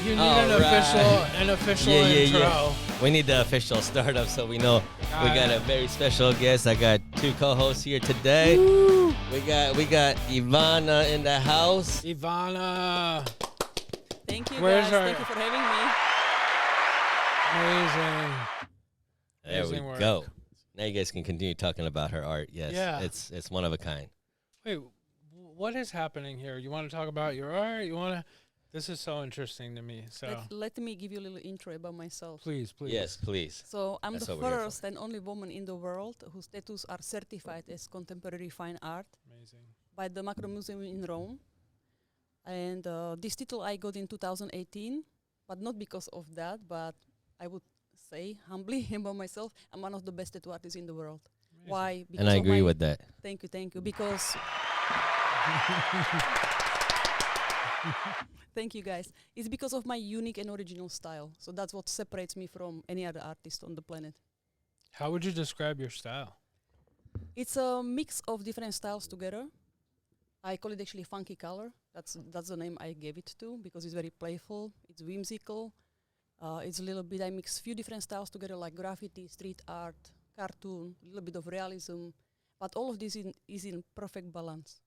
You need an official intro. Yeah. We need the official startup so we know we got a very special guest. I got two co-hosts here today. Woo. We got Ivana in the house. Ivana. Thank you, Where's guys. Thank you for having me. Amazing. There Amazing we work. go. Now you guys can continue talking about her art. Yes, Yeah. it's one of a kind. Wait, what is happening here? You want to talk about your art? This is so interesting to me. So Let me give you a little intro about myself. please. Yes, please. So I'm That's the what we're here first and only woman in the world whose tattoos are certified as contemporary fine art Amazing. by the Macro Museum in Rome. And this title I got in 2018, but not because of that, but I would say humbly about myself, I'm one of the best tattoo artists in the world. Amazing. Why? And I agree with that. Thank you. Because thank you, guys. It's because of my unique and original style. So that's what separates me from any other artist on the planet. How would you describe your style? It's a mix of different styles together. I call it actually funky color. That's the name I gave it to because it's very playful. It's whimsical. It's a little bit. I mix few different styles together, like graffiti, street art, cartoon, a little bit of realism. But all of this is in perfect balance.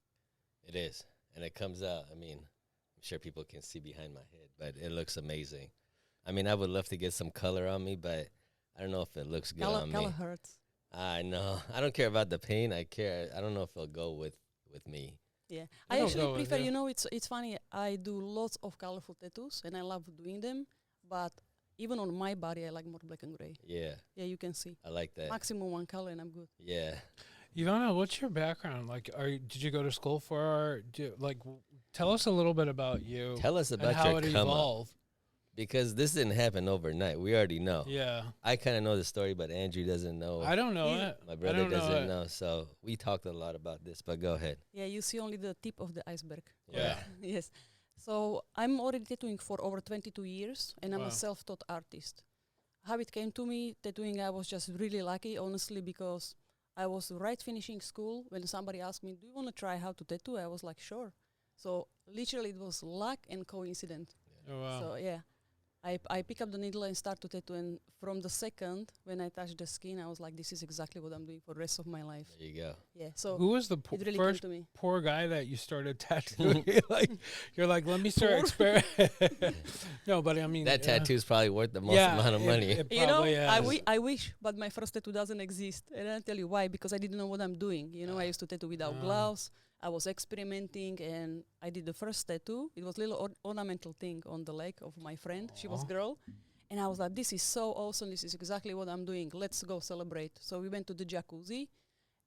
It is, and it comes out. I mean, I'm sure people can see behind my head, but it looks amazing. I mean, I would love to get some color on me, but I don't know if it looks good on me. Color hurts. I know. I don't care about the paint. I don't know if it'll go with me. Yeah, I It'll actually go with prefer. you. You know, it's funny. I do lots of colorful tattoos, and I love doing them. But even on my body, I like more black and gray. Yeah, Yeah, you can see. I like that. Maximum one color, and I'm good. Yeah. Ivana, what's your background? Like, did you go to school for art? Tell us a little bit about you. Tell us and about how your it come up, evolved. because this didn't happen overnight. We already know. Yeah, I kind of know the story, but Andrew doesn't know. I don't know Yeah. it. My I brother don't doesn't know. know. So we talked a lot about this, but go ahead. Yeah, you see only the tip of the iceberg. Yeah. Yes. So I'm already tattooing for over 22 years, and I'm Wow. a self-taught artist. How it came to me, tattooing, I was just really lucky, honestly, because I was right finishing school when somebody asked me, do you want to try how to tattoo? I was like, sure. So literally it was luck and coincidence. Oh, wow. So yeah, I pick up the needle and start to tattoo, and from the second when I touched the skin, I was like, this is exactly what I'm doing for the rest of my life. There you go. Yeah, so Who was the it really first came to me. poor guy that you started tattooing? You're like, let me start Poor? experimenting. No, but I mean That tattoo's probably worth the most yeah, amount of money. It You know, probably is. I wish, but my first tattoo doesn't exist. And I'll tell you why, because I didn't know what I'm doing. You know, I used to tattoo without gloves. I was experimenting, and I did the first tattoo. It was a little ornamental thing on the leg of my friend. She was Aw. girl. And I was like, this is so awesome. This is exactly what I'm doing. Let's go celebrate. So we went to the jacuzzi,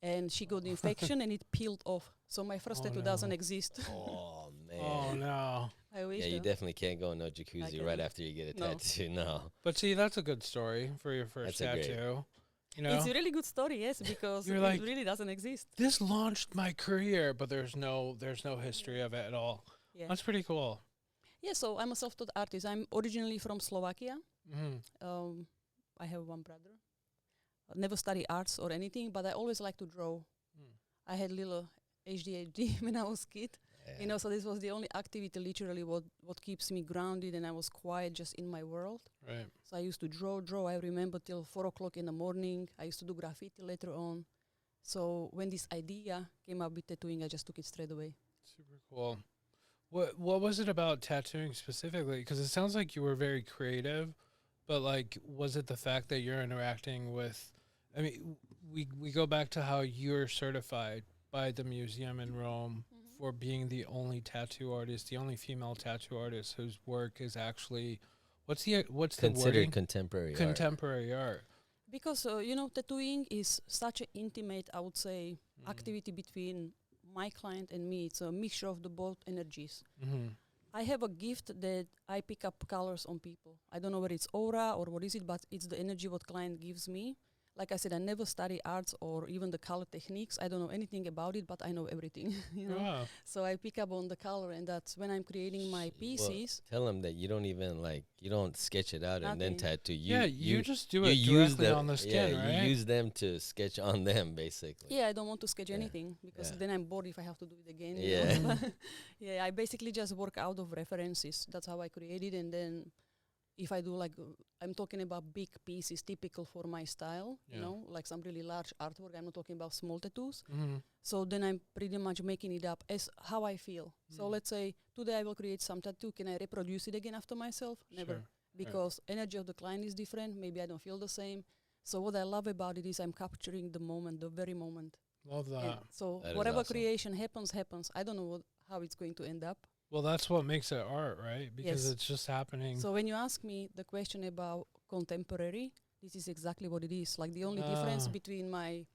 and she got the infection, and it peeled off. So my first Oh, tattoo no. doesn't exist. Oh man. Oh no! I wish. Yeah, you though. definitely can't go in no jacuzzi right couldn't. after you get a No. tattoo. No. But see, that's a good story for your first That's a great- tattoo. You know, It's a really good story, yes, because You're it like- really doesn't exist. this launched my career, but there's no history of it at all. Yeah. That's pretty cool. Yeah, so I'm a self-taught artist. I'm originally from Slovakia. Mm-hmm. I have one brother. Never study arts or anything, but I always like to draw. I had little ADHD when I was kid, you know, so this was the only activity literally what keeps me grounded, and I was quiet just in my world. Right. So I used to draw. I remember till 4 o'clock in the morning. I used to do graffiti later on. So when this idea came up with tattooing, I just took it straight away. Super cool. What was it about tattooing specifically? Because it sounds like you were very creative, but like, was it the fact that you're interacting with? I mean, we go back to how you're certified by the museum in Rome for being the only tattoo artist, the only female tattoo artist whose work is actually what's the Considered wording? contemporary art. Contemporary art. Because, you know, tattooing is such an intimate, I would say, activity between my client and me. It's a mixture of the both energies. Mm-hmm. I have a gift that I pick up colors on people. I don't know whether it's aura or what is it, but it's the energy what client gives me. like I said, I never study arts or even the color techniques. I don't know anything about it, but I know everything. You know, Wow. so I pick up on the color, and that's when I'm creating my pieces. Tell them that you don't even you don't sketch it out and then Nothing. tattoo. Yeah, you just do you it use directly on the skin, yeah, right? you use them to sketch on them, basically. Yeah, I don't want to sketch Yeah. anything because Yeah. then I'm bored if I have to do it again. you Yeah. know. Yeah, I basically just work out of references. That's how I create it, and then if I do I'm talking about big pieces typical for my style, Yeah. you know, like some really large artwork. I'm not talking about small tattoos. Mm-hmm. So then I'm pretty much making it up as how I feel. So Mm. let's say today I will create some tattoo. Can I reproduce it again after myself? Never. Sure. Because energy of the client is different. Maybe I don't feel the same. So what I love about it is I'm capturing the moment, the very moment. Love that. And so That is whatever awesome. creation happens. I don't know how it's going to end up. Well, that's what makes it art, right? Because Yes. it's just happening. So when you ask me the question about contemporary, this is exactly what it is. Like the only difference Ah. between my,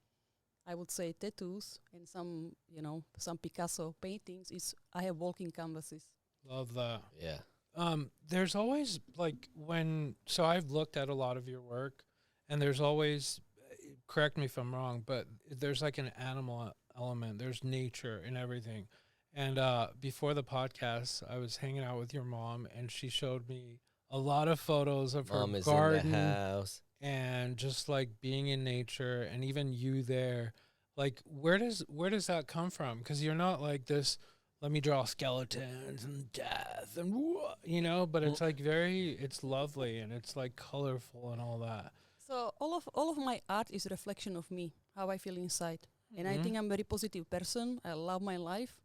I would say, tattoos and some, you know, some Picasso paintings is I have walking canvases. Love that. Yeah. There's always so I've looked at a lot of your work, and there's always, correct me if I'm wrong, but there's like an animal element. There's nature and everything. And before the podcast, I was hanging out with your mom, and she showed me a lot of photos of Mom her is garden in the house. and just like being in nature, and even you there. Like, where does that come from? Because you're not like this. Let me draw skeletons and death and you know, but it's like it's lovely and it's like colorful and all that. So all of my art is a reflection of me, how I feel inside. And I Mhm. think I'm a very positive person. I love my life.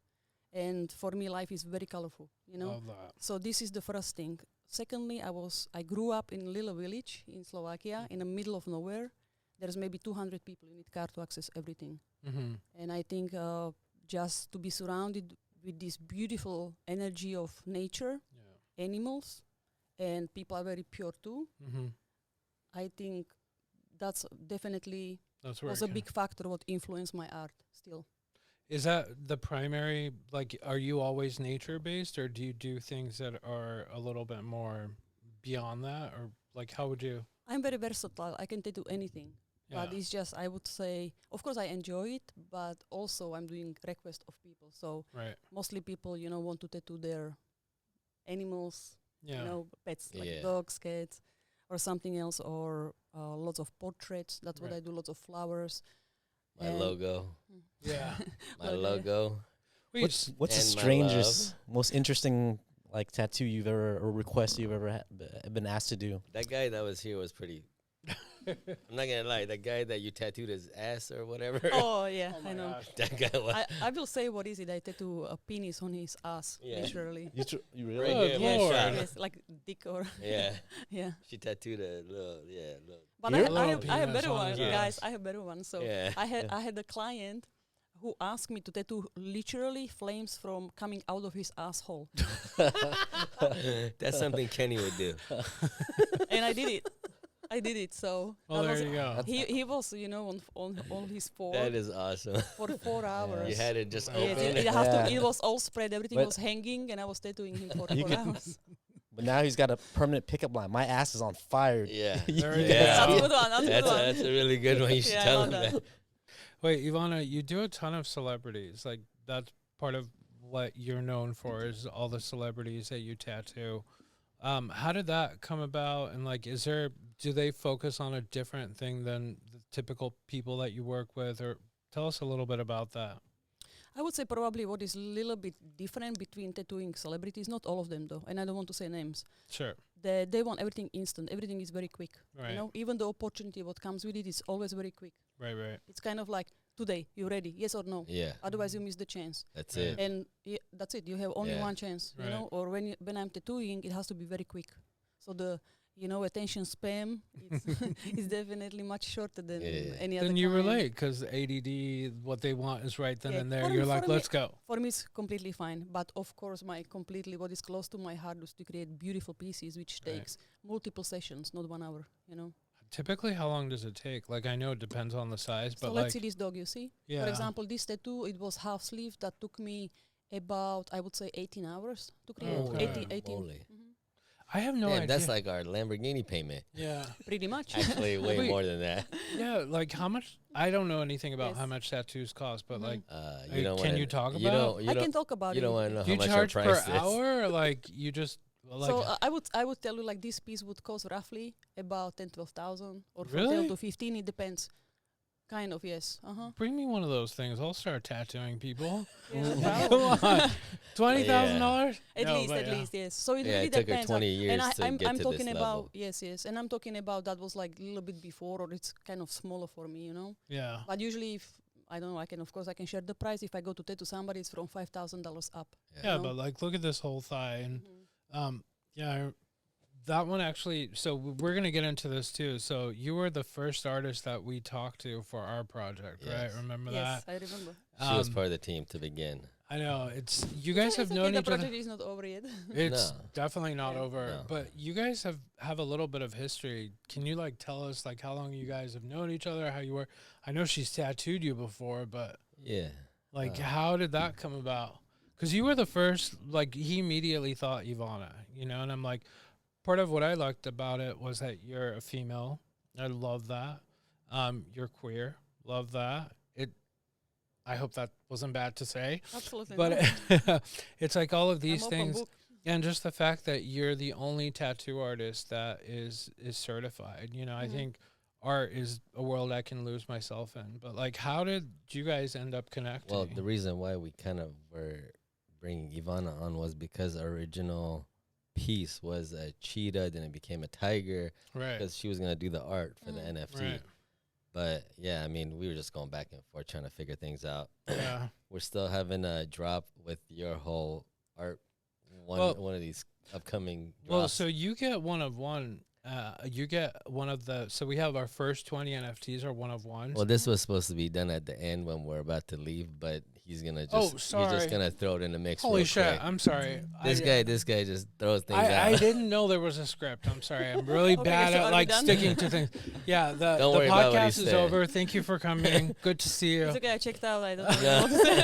And for me, life is very colorful, you know. Love that. So this is the first thing. Secondly, I grew up in a little village in Slovakia, in the middle of nowhere. There's maybe 200 people. You need car to access everything. Mm-hmm. And I think just to be surrounded with this beautiful energy of nature, Yeah. animals, and people are very pure too. Mm-hmm. I think that's definitely That's where was it a came. big factor what influenced my art still. Is that the primary? Like, are you always nature based, or do you do things that are a little bit more beyond that, or like how would you? I'm very versatile. I can tattoo anything. Yeah. But it's just, I would say, of course I enjoy it, but also I'm doing request of people. So Right. mostly people, you know, want to tattoo their animals, Yeah. you know, pets like Yeah. dogs, cats, or something else, or lots of portraits. That's what Right. I do, lots of flowers. My And- logo. Yeah. My Logo. logo. Wait, What's the And my strangest, most interesting like tattoo you've ever or request you've ever been asked to do? That guy that was here was pretty. I'm not gonna lie. That guy that you tattooed his ass or whatever. Oh, yeah, Oh my I know. gosh. That guy was. I will say what is it? I tattoo a penis on his ass, Yeah. literally. You Right really? here, Good my Lord. shot. Yes, like dick or Yeah, yeah. she tattooed a little. Yeah, little. But Here? I have Penis better on ones, his guys. ass. I have better ones. So Yeah. I had Yeah. I had a client who asked me to tattoo literally flames from coming out of his asshole, That's something Kenny would do. and I did it. I did it. So Well, that there was- you go. he was, you know, on his That fork is awesome. for 4 hours. You had it just Yes, Yes, open. it, it, has Yeah. to, it was all spread. Everything But- was hanging, and I was tattooing him for You 4 could- hours. But now he's got a permanent pickup line. My ass is on fire. Yeah. There You you guys go. Yeah. That's see a it? good one. That's a good one. That's a really good one. You should Yeah, I tell love him that. that. Wait, Ivana, you do a ton of celebrities. Like, that's part of what you're known for is all the celebrities that you tattoo. How did that come about? And like, do they focus on a different thing than the typical people that you work with? Or tell us a little bit about that. I would say probably what is a little bit different between tattooing celebrities, not all of them though, and I don't want to say names. Sure. They want everything instant. Everything is very quick. Right. You know, even the opportunity what comes with it is always very quick. Right, right. It's kind of like today, you ready? Yes or no? Yeah, Otherwise, you miss the chance. that's Right. it. And that's it. You have only Yeah. one chance. You Right. know, or when I'm tattooing, it has to be very quick. So the attention span is definitely much shorter than Yeah. any other. Then you client. relate because ADD, what they want is right then Yeah, and there. for You're me- like, for me- let's go. For me, it's completely fine. But of course, what is close to my heart is to create beautiful pieces, which Right. takes multiple sessions, not 1 hour. You know. Typically, how long does it take? Like, I know it depends on the size, So but let's like, see this dog. You see, yeah. for example, this tattoo, it was half sleeve that took me about, I would say, 18 hours to create. Okay. 18. Moly. Mhm. I have no Damn, idea. that's like our Lamborghini payment. yeah. Pretty much. Actually, way Wait. more than that. Yeah, like how much? I don't know anything about Yes. how much tattoos cost, but Mhm. like, You don't can wanna, you talk you about? don't, you I don't, can talk about you it. don't want to know do you how much our charge per price is. hour, or like you just like? So I would tell you like this piece would cost roughly about 10-12,000 or from Really? 10 to 15. It depends. Kind of, yes. Bring me one of those things. I'll start tattooing people. Yeah, no Come problem. on, $20,000 At least, yes. So it Yeah, really it took her depends. 20 years and to I'm get I'm to talking this about level. yes, and I'm talking about that was like a little bit before, or it's kind of smaller for me, you know. Yeah. But usually, if I don't know, I can share the price. If I go to tattoo somebody, it's from $5,000 up. Yeah, No. but like, look at this whole thigh, and Mhm. that one actually. So we're gonna get into this too. So you were the first artist that we talked to for our project, right? Yes. Remember Yes, that? I remember. She was part of the team to begin. I know it's you guys have It's known okay, each the other. project is not over yet. It's No. definitely not Yeah. over, No. but you guys have a little bit of history. Can you like tell us like how long you guys have known each other? How you were? I know she's tattooed you before, but Yeah. like Uh, how did that come about? Because you were the first. Like he immediately thought Ivana, and I'm like, part of what I liked about it was that you're a female. I love that. You're queer. Love that. I hope that wasn't bad to say, Absolutely. but no. it's like all of I'm these open things. book. And just the fact that you're the only tattoo artist that is certified, I Mhm. think art is a world I can lose myself in. But like, how did you guys end up connecting? Well, the reason why we kind of were bringing Ivana on was because our original piece was a cheetah, then it became a tiger right, because she was gonna do the art for the Mhm. NFT. right, But yeah, I mean, we were just going back and forth trying to figure things out. yeah, We're still having a drop with your whole art. Well- One of these upcoming drops. Well, so you get one of one. You get one of the. So we have our first 20 NFTs are one of ones. Well, this was supposed to be done at the end when we're about to leave, but he's gonna just Oh, he's sorry. just gonna throw it in the mix. Holy real shit! quick. I'm sorry. This guy just throws things out. I didn't know there was a script. I'm sorry. I'm really Okay, bad so at are we like done? sticking to things. Yeah, the Don't worry about what he podcast is said. over. Thank you for coming. Good to see you. It's okay, I checked out. I don't know Yeah. what to say.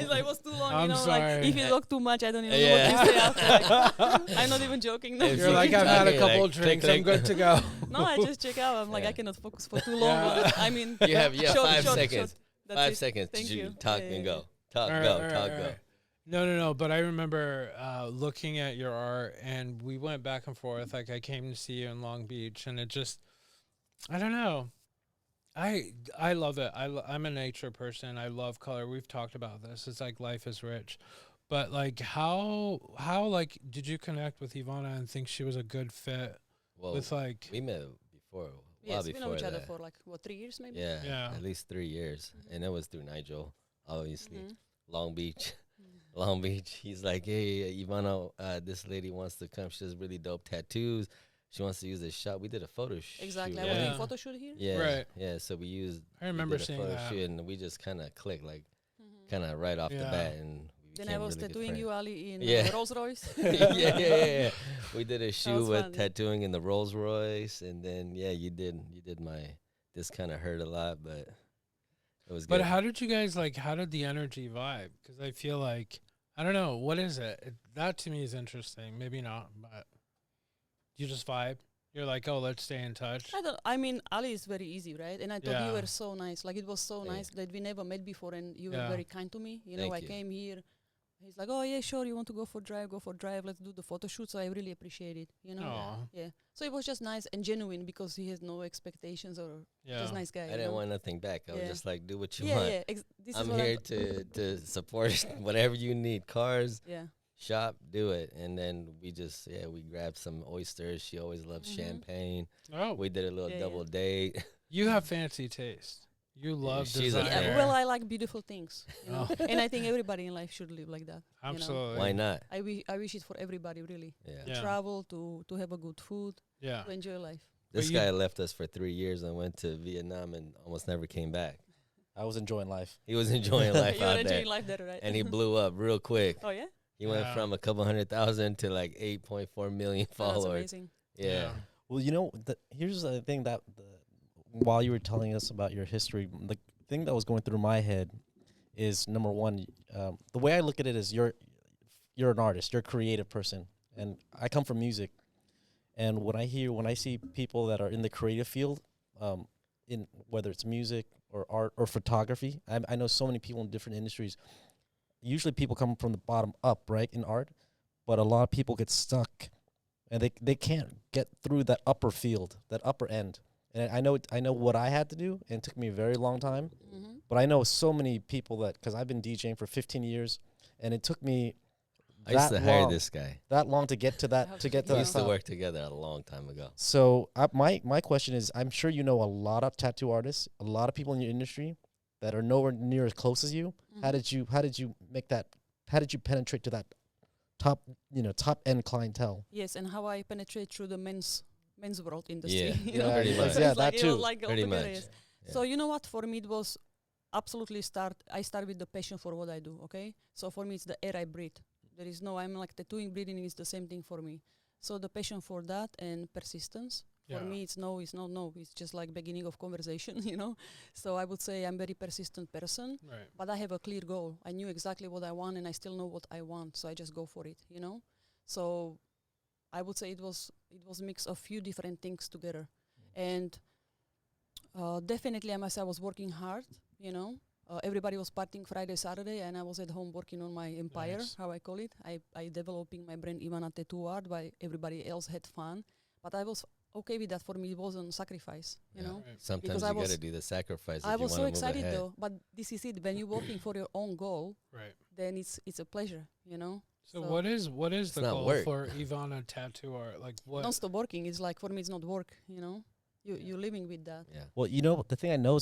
It's like, it was too long, I'm Like, sorry. if you talk too much, I don't even Yeah. know what to say after. Like, I'm not even joking. No, If You're you like, keep I've had a talking, couple like, drinks. click, I'm click. good to go. no, I just check out. I'm like, Yeah. I cannot focus for too long. Yeah. But I mean, You have short, 5 short, seconds. short. That's 5 it. seconds Thank to you. talk Yeah, and yeah, go. Talk, All right, go, all right, talk, all go. right. No. But I remember looking at your art, and we went back and forth. Like I came to see you in Long Beach, and it just, I don't know. I love it. I'm a nature person. I love color. We've talked about this. It's like life is rich. But like how like did you connect with Ivana and think she was a good fit Well, with like we met before, a while Yes, we before know each other that. for like, 3 years maybe? Yeah, Yeah. at least 3 years, and it was through Nigel, obviously. Mhm. Long Beach, Long Beach. He's like, hey, Ivana, this lady wants to come. She does really dope tattoos. She wants to use this shop. We did a photo shoot. Exactly. I Yeah. was doing photo shoot here. Yeah, Right. yeah. So we used. I remember we did a seeing photo that. shoot, and we just kind of clicked, like Mhm. kind of right off the Yeah. bat, and we Then became I was really good tattooing you, friends. Ali, in Yeah. Rolls Royce. yeah. We did a shoot was with fun. tattooing in the Rolls Royce, and then you did my. This kind of hurt a lot, but it was good. But how did you guys like? How did the energy vibe? Because I feel like I don't know what is it. That to me is interesting. Maybe not, but you just vibe. You're like, oh, let's stay in touch. I mean, Ali is very easy, right? And I thought Yeah. you were so nice. Like, it was so Yeah. nice that we never met before, and you Yeah. were very kind to me. You know, Thank I you. came here. He's like, oh, yeah, sure, you want to go for drive, let's do the photo shoot. So I really appreciate it, you know? Aw. Yeah. So it was just nice and genuine because he has no expectations or Yeah. just nice guy. I you didn't know? want nothing back. I was Yeah. just like, do what you Yeah, want. yeah. This I'm is what here to support whatever you need. Cars, Yeah. shop, do it. And then we grabbed some oysters. She always loves Mhm. champagne. Oh, We did a little Yeah, double yeah. date. you have fancy taste. You love she's a design. fan. Yeah, well, I like beautiful things, you know? Oh. And I think everybody in life should live like that. you know? Absolutely. Why not? I wish it for everybody, really. Yeah. Yeah. Travel, to have a good food, Yeah. to enjoy life. This But you- guy left us for 3 years and went to Vietnam and almost never came back. I was enjoying life. He was enjoying life You're out enjoying there, life there, right? and he blew up real quick. Oh, yeah? He went Yeah. from a couple 100,000 to like 8.4 million Oh, that's followers. amazing. Yeah. Well, here's the thing that while you were telling us about your history, the thing that was going through my head is number one, the way I look at it is you're an artist, you're a creative person, and I come from music. And when I see people that are in the creative field, in whether it's music or art or photography, I know so many people in different industries. Usually people come from the bottom up, right, in art, but a lot of people get stuck and they can't get through that upper field, that upper end. And I know what I had to do, and it took me a very long time. Mm-hmm. But I know so many people that, because I've been DJing for 15 years, and it took me I used that to hire long, this guy. that long to get to I that have to to get check to We it that used to top. work together a long time ago. So my question is, I'm sure you know a lot of tattoo artists, a lot of people in your industry that are nowhere near as close as you. How did you make that? How did you penetrate to that top top end clientele? Yes, and how I penetrate through the men's world industry. Yeah, you know? yeah, pretty yes, much. So yeah, it's like, that it was too. like Pretty altogether, much. yes. Yeah. So you know what? For me, it was absolutely I start with the passion for what I do. Okay, so for me, it's the air I breathe. There is no. I'm like tattooing, breathing is the same thing for me. So the passion for that and persistence. For me, it's not no. It's just like beginning of conversation, you know. So I would say I'm very persistent person, Right. but I have a clear goal. I knew exactly what I want, and I still know what I want. So I just go for it, you know. So I would say it was a mix of few different things together, and definitely I must say I was working hard. You know, everybody was partying Friday, Saturday, and I was at home working on my empire, Nice. how I call it. I developing my brand Ivana Tattoo Art, while everybody else had fun, but I was okay with that. For me, it wasn't sacrifice. You Yeah. know, Right. Sometimes Because you I got to was- do the sacrifice if I you was want so to move excited ahead. though. But this is it. When you're working for your own goal, Right. then it's a pleasure. You know. So what is the not goal work. for Ivana Tattoo Art? Like what? Don't stop working. It's like for me, it's not work. You know, you're living with that. Yeah. Well, the thing I know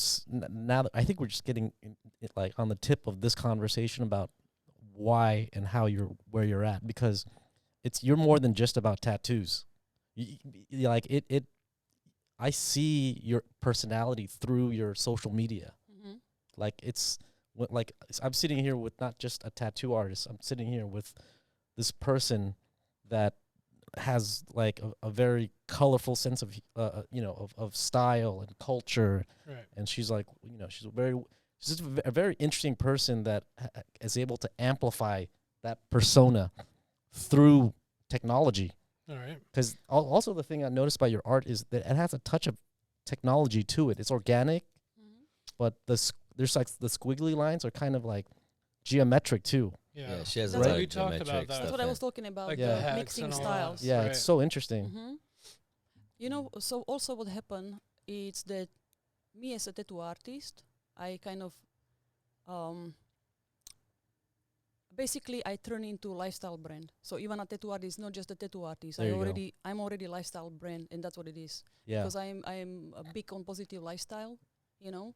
now that I think we're just getting like on the tip of this conversation about why and how where you're at, because you're more than just about tattoos. Like it. I see your personality through your social media. Mm-hmm. Like I'm sitting here with not just a tattoo artist. I'm sitting here with this person that has like a very colorful sense of of style and culture, Right. and she's like she's just a very interesting person that is able to amplify that persona through technology. All right. Because also the thing I noticed by your art is that it has a touch of technology to it. It's organic, Mm-hmm. but there's like the squiggly lines are kind of like geometric too. Yeah. Yeah, she has a That's lot what of we talked about geometric that. stuff. That's what I in. was talking about. Like the the hacks mixing and all that. styles. Yeah, Right. it's so interesting. Mm-hmm. You know, so also what happened is that me as a tattoo artist, I kind of basically I turn into lifestyle brand. So even a tattoo artist is not just a tattoo artist. There you go. I'm already lifestyle brand, and that's what it is. Yeah. Because I'm a big on positive lifestyle, you know.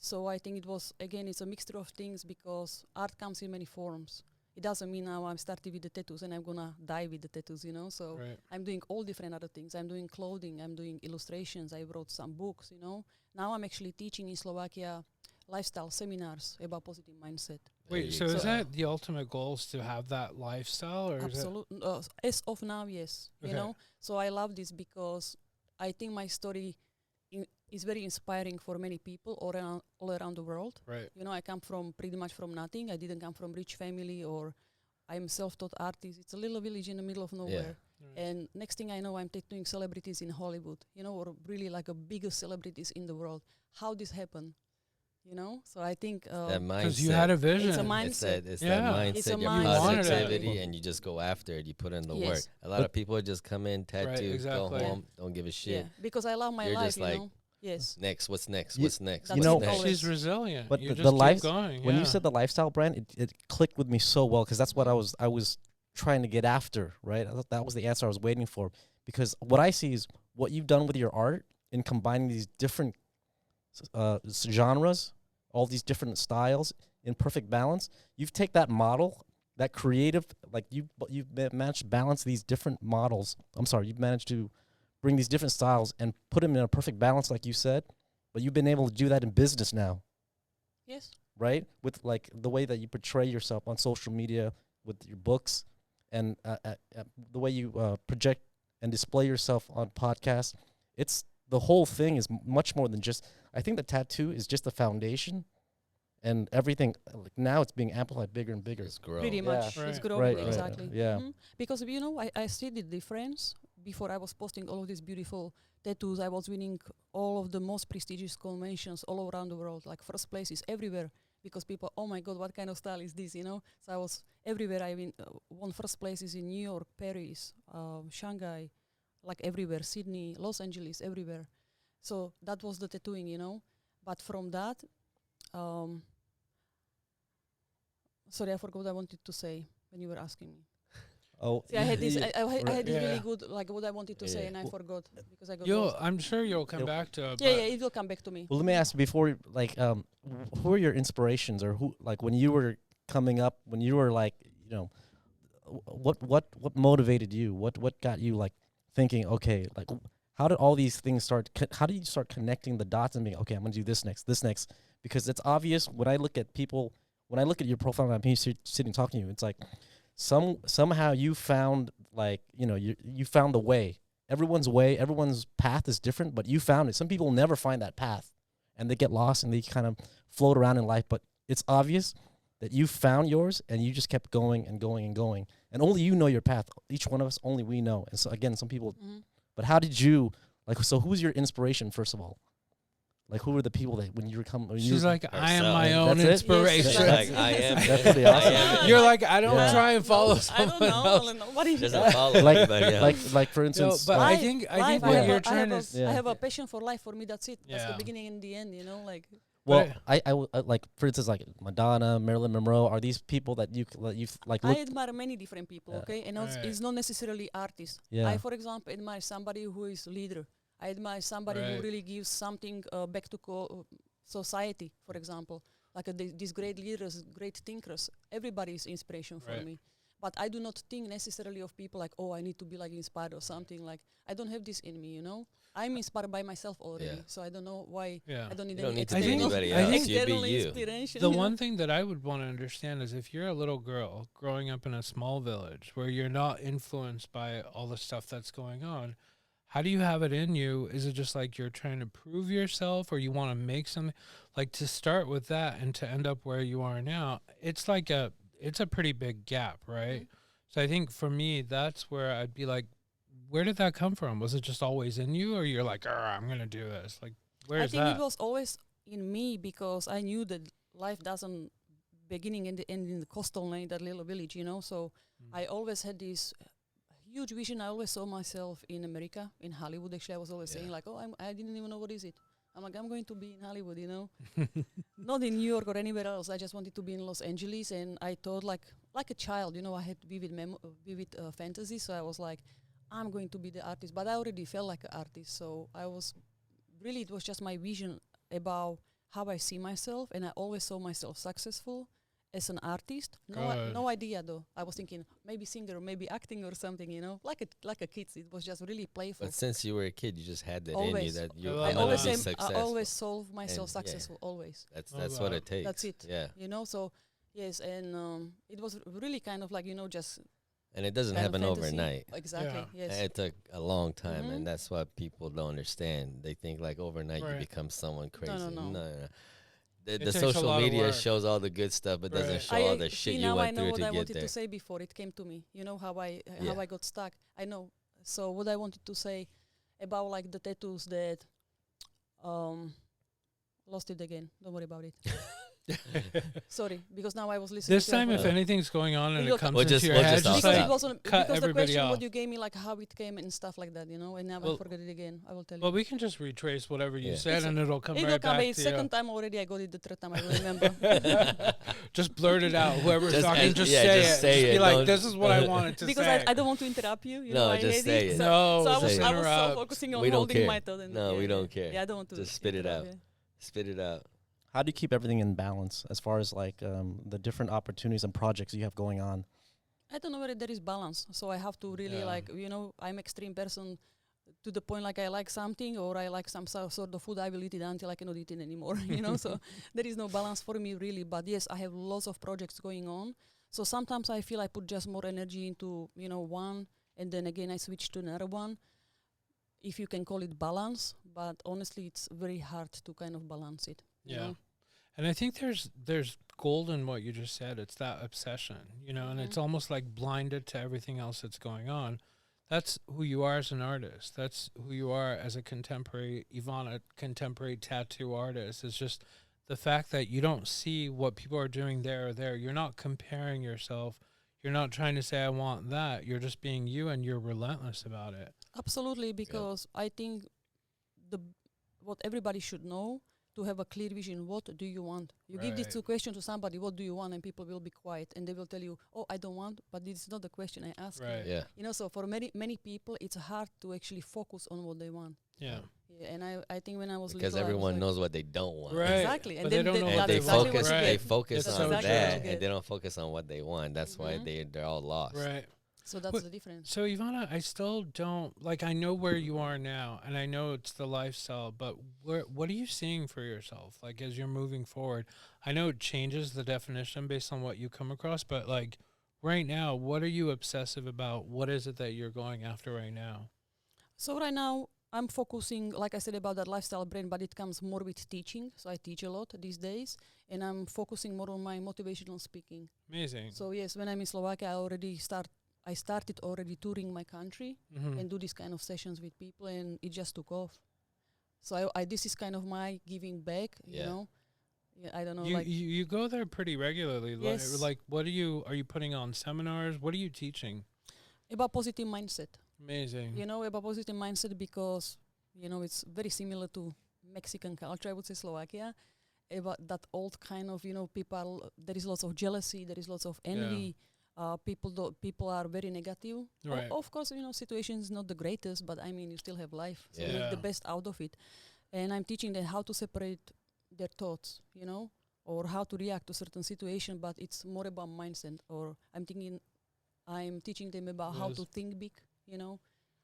So I think it's a mixture of things, because art comes in many forms. It doesn't mean now I'm starting with the tattoos and I'm gonna die with the tattoos, you know. So Right. I'm doing all different other things. I'm doing clothing, I'm doing illustrations, I wrote some books, you know. Now I'm actually teaching in Slovakia lifestyle seminars about positive mindset. There Wait. you So is go. that the ultimate goal, is to have that lifestyle, or is it? Absolutely. As of now, yes. Okay. You know. So I love this because I think my story is very inspiring for many people all around the world. Right. You know, I come from pretty much from nothing. I didn't come from rich family, or I'm self-taught artist. It's a little village in the middle of nowhere. Right. And next thing I know, I'm tattooing celebrities in Hollywood, you know, or really like a biggest celebrities in the world. How this happened, you know? So I think That mindset. Because you had a vision. it's a It's mindset. that Yeah. mindset, It's a your mindset. You wanted it. positivity, and you just go after it. You put in the work. Yes. A lot of people just come in, tattoo, exactly. go home, don't give a shit. Yeah, because I love my You're life, just you like- know? Yes. Next, what's next? You- What's next? That's What's know- next? always- She's resilient. But you the just keep life- going. When you yeah. said the lifestyle brand, it clicked with me so well, because that's what I was trying to get after, right? I thought that was the answer I was waiting for, because what I see is what you've done with your art in combining these different genres, all these different styles in perfect balance. You've take that model, that creative, like you've managed to balance these different models. I'm sorry, you've managed to bring these different styles and put them in a perfect balance, like you said. But you've been able to do that in business now, Yes. right? With like the way that you portray yourself on social media, with your books, and the way you project and display yourself on podcasts. It's the whole thing is much more than just. I think the tattoo is just the foundation, and everything. Like now, it's being amplified bigger and bigger. Just grow. Pretty Yeah. much. It's Right. growing, Right, right, exactly. yeah. Because, you know, I see the difference before I was posting all of these beautiful tattoos, I was winning all of the most prestigious conventions all around the world, like first places everywhere, because people, oh my God, what kind of style is this, you know? So I was everywhere. I won first places in New York, Paris, Shanghai, like everywhere, Sydney, Los Angeles, everywhere. So that was the tattooing, you know? But from that, sorry, I forgot what I wanted to say when you were asking me. Oh, See, I had this. I had this Yeah. really good, like what I wanted to say, Yeah. and I forgot because I got You'll, lost. I'm sure you'll come Yep. back to it. Yeah, but yeah, it will come back to me. well, let me ask before, like, who are your inspirations, or who, like, when you were coming up, when you were like, you know, what motivated you? What got you like thinking, okay, like, how did all these things start? How did you start connecting the dots and being, okay, I'm gonna do this next? Because it's obvious when I look at people, when I look at your profile, and I'm here sitting talking to you, it's like somehow you found, like, you know, you found the way. Everyone's path is different, but you found it. Some people never find that path, and they get lost and they kind of float around in life. But it's obvious that you found yours, and you just kept going and going and going. And only you know your path. Each one of us, only we know. And so again, some people. Mhm. But how did you, like? So who's your inspiration, first of all? Like, who were the people that when you were coming? she's like, I am Herself. my own That's it? inspiration. Yes, She's like, I am. That's pretty I awesome. am. You're like, I don't Yeah. try and follow I someone don't know. else. I don't know. What is She it? doesn't follow like, anybody else. like for instance, but like, I think Life, what I have you're a- trying to Yeah. I have a passion for life. For me, that's it. That's Yeah. the beginning and the end. You know, like well, But like, for instance, like Madonna, Marilyn Monroe, are these people that you've like I looked? admire many different people. Yeah. Okay, and Right. it's not necessarily artists. Yeah. I, for example, admire somebody who is leader. I admire somebody Right. who really gives something back to society. For example, like these great leaders, great thinkers. Everybody is inspiration for Right. me. But I do not think necessarily of people like, oh, I need to be like inspired or something. Like I don't have this in me, you know. I'm inspired by myself already, Yeah. so I don't know why yeah. I don't need You don't any need to be external, anybody else. You be external you. inspiration. The you know? one thing that I would want to understand is if you're a little girl growing up in a small village where you're not influenced by all the stuff that's going on, how do you have it in you? Is it just like you're trying to prove yourself, or you want to make something? Like, to start with that and to end up where you are now, it's a pretty big gap, right? So I think for me, that's where I'd be like, where did that come from? Was it just always in you, or you're like, I'm gonna do this? Like, I where's think that? it was always in me because I knew that life doesn't beginning and the end in the coastal lane, that little village, you know. So I always had this huge vision. I always saw myself in America, in Hollywood. Actually, I was always saying like, I didn't even know what is it. I'm like, I'm going to be in Hollywood, you know, not in New York or anywhere else. I just wanted to be in Los Angeles, and I thought like a child, you know, I had vivid fantasy. So I was like, I'm going to be the artist, but I already felt like an artist. So I was really, it was just my vision about how I see myself, and I always saw myself successful as an artist. Good. No idea though. I was thinking maybe singer, maybe acting or something, you know, like a kid. It was just really playful. But since you were a kid, you just had that in you Always. that you I were love I gonna always be that. say, I successful. always solve myself And, yeah. successful. Always, That's Love what that. it takes. That's it. Yeah, you know. So yes, and it was really kind of like, you know, just and it doesn't kind of happen fantasy. overnight. Exactly. Yeah. Yes. It took a long time, Mhm. and that's what people don't understand. They think like overnight Right. you become someone crazy. no. The takes a social lot of media work. shows all the good stuff, but doesn't Right. show all the shit see, you now I went know through what to I get wanted there. to say before it came to me. You know how I Yeah. got stuck. I know. So what I wanted to say about like the tattoos that lost it again. Don't worry about it. Sorry, because now I was listening. This to time, a if podcast. anything's going on and We'll it comes We'll into just- your we'll head, just just stop. because like it wasn't cut because the everybody question off. what you gave me, like how it came and stuff like that, you know, and now Well- I forgot it again. I will tell you. Well, we can just retrace whatever you Yeah. said, and it'll come It right will come. back It's to second time already. I got it. The third time I will remember. you. Just blurt it out. Whoever's Just talking, as- just yeah, say just it. say Just be it, like, don't- this is what I wanted to because say. I don't want to interrupt you. You No, know, I just hate say it. it. So, No, so I say was, it. I was so interrupt. focusing on We don't holding care. my thought. And No, we yeah. don't care. Yeah, I don't want to Just spit it interrupt, out. yeah. Spit it out. How do you keep everything in balance as far as like the different opportunities and projects you have going on? I don't know whether there is balance. So I have to really Yeah. like, you know, I'm extreme person to the point like I like something or I like some sort of food, I will eat it until I cannot eat it anymore, you know. So there is no balance for me really. But yes, I have lots of projects going on. So sometimes I feel I put just more energy into, you know, one, and then again I switch to another one, if you can call it balance. But honestly, it's very hard to kind of balance it. you Yeah. know? And I think there's gold in what you just said. It's that obsession, you know, and it's almost like blinded to everything else that's going on, that's who you are as an artist. That's who you are as a contemporary Ivana, contemporary tattoo artist. It's just the fact that you don't see what people are doing there or there. You're not comparing yourself. You're not trying to say I want that. You're just being you, and you're relentless about it. Absolutely, because I think the what everybody should know to have a clear vision. What do you want? You give these Right. two questions to somebody. What do you want? And people will be quiet, and they will tell you, "Oh, I don't want." But this is not the question I asked. Right. Yeah. You know, so for many people, it's hard to actually focus on what they want. Yeah. Yeah, and I think when I was Because little, I was everyone like, knows what they don't want. Right. exactly, and But they then don't know And what they that's exactly focus. what you Right. They get. focus That's on exactly what you that, get. and they don't focus on what they want. That's why Mhm. they're all lost. Right. So that's What- the difference. So Ivana, I still don't like. I know where you are now, and I know it's the lifestyle. But what are you seeing for yourself, like as you're moving forward? I know it changes the definition based on what you come across, but like right now, what are you obsessive about? What is it that you're going after right now? So right now I'm focusing, like I said, about that lifestyle brand, but it comes more with teaching. So I teach a lot these days, and I'm focusing more on my motivational speaking. Amazing. So yes, when I'm in Slovakia, I started already touring my country Mhm. and do this kind of sessions with people, and it just took off. So I this is kind of my giving back, you Yeah. know. Yeah, I don't know, You, like you go there pretty regularly. Yes. Like what are you putting on seminars? What are you teaching? about positive mindset. Amazing. You know, about positive mindset because you know it's very similar to Mexican culture. I would say Slovakia. About that old kind of people. There is lots of jealousy. There is lots of envy. People are very negative. Right. Of course, situation is not the greatest, but I mean, you still have life, so Yeah. make the Yeah. best out of it. And I'm teaching them how to separate their thoughts, or how to react to certain situation. But it's more about mindset. Or I'm teaching them about how Yes. to think big.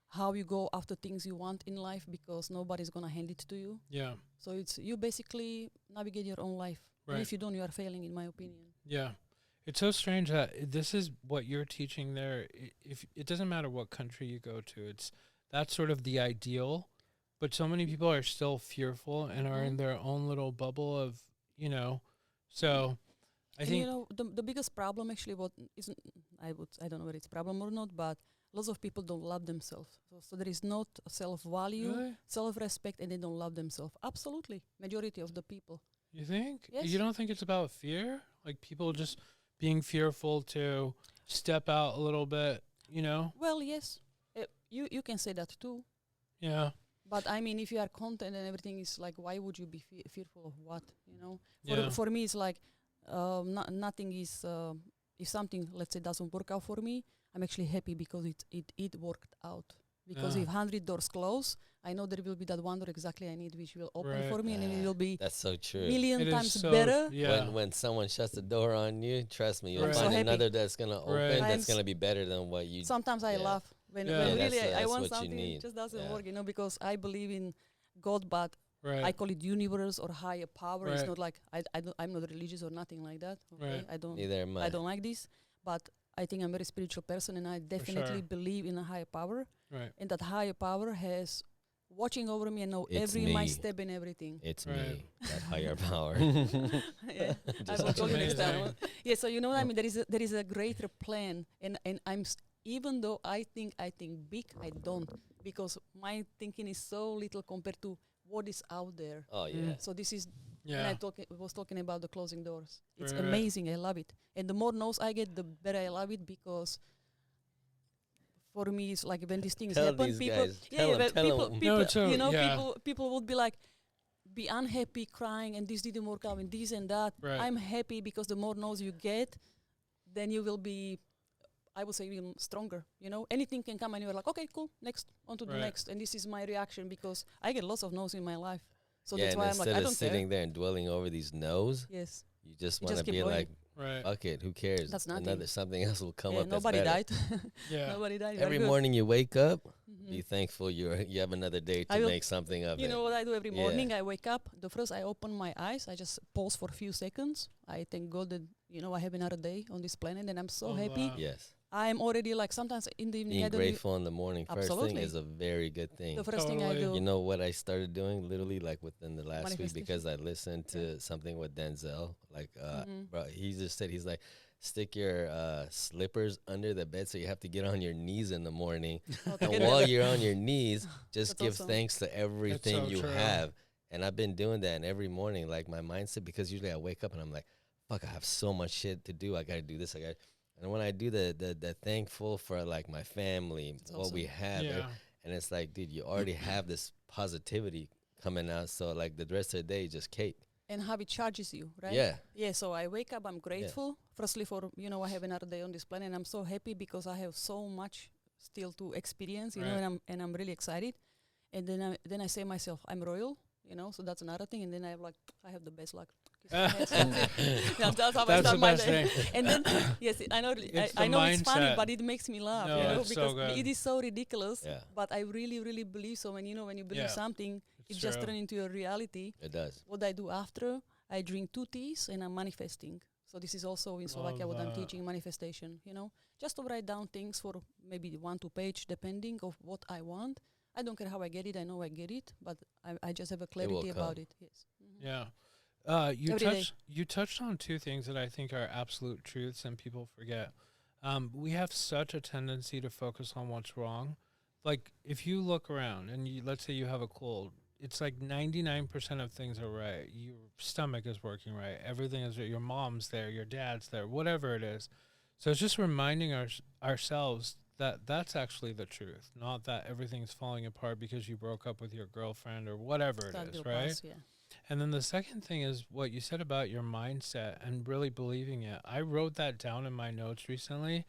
How you go after things you want in life because nobody's gonna hand it to you. Yeah. So it's you basically navigate your own life. And Right. if you don't, you are failing, in my opinion. Yeah. It's so strange that this is what you're teaching there. If it doesn't matter what country you go to, that's sort of the ideal, but so many people are still fearful and are in Mhm. their own little bubble of, so I And think the biggest problem actually what isn't I don't know whether it's a problem or not, but lots of people don't love themselves. So there is not self value, really? self respect, and they don't love themselves. Absolutely, majority of the people. You think? Yes. You don't think it's about fear? Like people just being fearful to step out a little bit, Well, yes, you can say that too. Yeah. But I mean, if you are content and everything is like, why would you be fearful of what? Yeah. For me, it's like nothing is. If something, let's say, doesn't work out for me, I'm actually happy because it worked out. Because Yeah. if 100 doors close, I know there will be that one door exactly I need, which will open Right. for me, and it will be That's so true. million It is times so better. Yeah. When someone shuts the door on you, trust me, you'll I'm so find happy. another that's gonna open Right. that's I'm gonna be better than what you. Sometimes I Yeah. laugh when, Yeah. when Yeah, really I that's want what you something, need. it just doesn't Yeah. work, because I believe in God, but right. I call it universe or higher power. It's Right. not like I'm not religious or nothing like that. Okay, Right. I Neither am I. don't like this, but I think I'm a very spiritual person, and I definitely sure. believe in a higher power, right. and that higher power has watching over me and know It's every my me. step and everything. It's Right. me, that higher power. Yeah, I Just will tell you next amazing. time. Yeah, so you know what I mean. There is a greater plan, and even though I think big, I don't, because my thinking is so little compared to what is out there. Oh yeah. So this is when Yeah. was talking about the closing doors. It's Right. amazing. I love it. And the more no's I get, the better I love it, because for me it's like when these things Tell happen, these people, guys. yeah, Tell 'em, but tell people, 'em. people, No, so, yeah. people would be like, be unhappy, crying, and this didn't work out, and this and that. Right. I'm happy because the more no's you get, then you will be, I would say, even stronger. Anything can come, and you're like, okay, cool, next, on to the Right. next. And this is my reaction, because I get lots of no's in my life. So Yeah, that's and why I'm like, instead I of don't sitting care. there and dwelling over these no's, Yes, you just You want to just keep be going. like, Right. fuck it, who cares? That's nothing. Another something else will come yeah, up. nobody that's better. died. Yeah. Nobody died. We are Every good. morning you wake up, Mhm. be thankful you have another day I to will- make something of You it. know what I do every Yeah. morning? I wake up. The first I open my eyes, I just pause for a few seconds. I thank God that I have another day on this planet, and I'm so Oh, happy. wow. Yes. I'm already like sometimes in the evening I Being don't even, grateful in the morning first thing Absolutely. is a very good thing. the first thing I Totally. do. You know what I started doing literally like within the last week, Manifestation. because I listened to something with Denzel. Like Mhm. bro, he just said, he's like, stick your slippers under the bed so you have to get on your knees in the morning. Oh, to And get rid while of- you're on your knees, just That's give awesome. thanks to everything so you true. have. And I've been doing that, and every morning, like my mindset, because usually I wake up and I'm like, fuck, I have so much shit to do. I got to do this. And when I do the thankful for like my family, That's what we awesome. have, Yeah. and it's like, dude, you already have this positivity coming out. So like the rest of the day, just cake. And how it charges you, right? Yeah. Yeah, so I wake up, I'm grateful. Firstly for, I have another day on this planet, and I'm so happy because I have so much still to experience, Right. and I'm really excited. And then I say myself, I'm royal, so that's another thing. And then I have the best luck. Kiss my hands, that's it. That's how I That's start the my best day. thing. And then, yes, I know, It's I the know it's funny, mindset. but it makes me laugh, No, it's so because good. it is so ridiculous. Yeah. But I really, really believe so. When when you believe Yeah, something, It's it just true. turns into your reality. It does. What I do after, I drink 2 teas and I'm manifesting. So this is also in Slovakia Love what I'm that. teaching, manifestation, just to write down things for maybe 1 2 page, depending of what I want. I don't care how I get it. I know I get it, but I just have a will clarity about come. it. Yes. Mhm. Yeah. You Every day. touched on two things that I think are absolute truths and people forget. We have such a tendency to focus on what's wrong. Like if you look around and let's say you have a cold, it's like 99% of things are right. Your stomach is working right. Everything is right. Your mom's there, your dad's there, whatever it is. So it's just reminding ourselves that that's actually the truth, not that everything's falling apart because you broke up with your girlfriend or whatever That it is, will right? pass, yeah. And then the second thing is what you said about your mindset and really believing it. I wrote that down in my notes recently.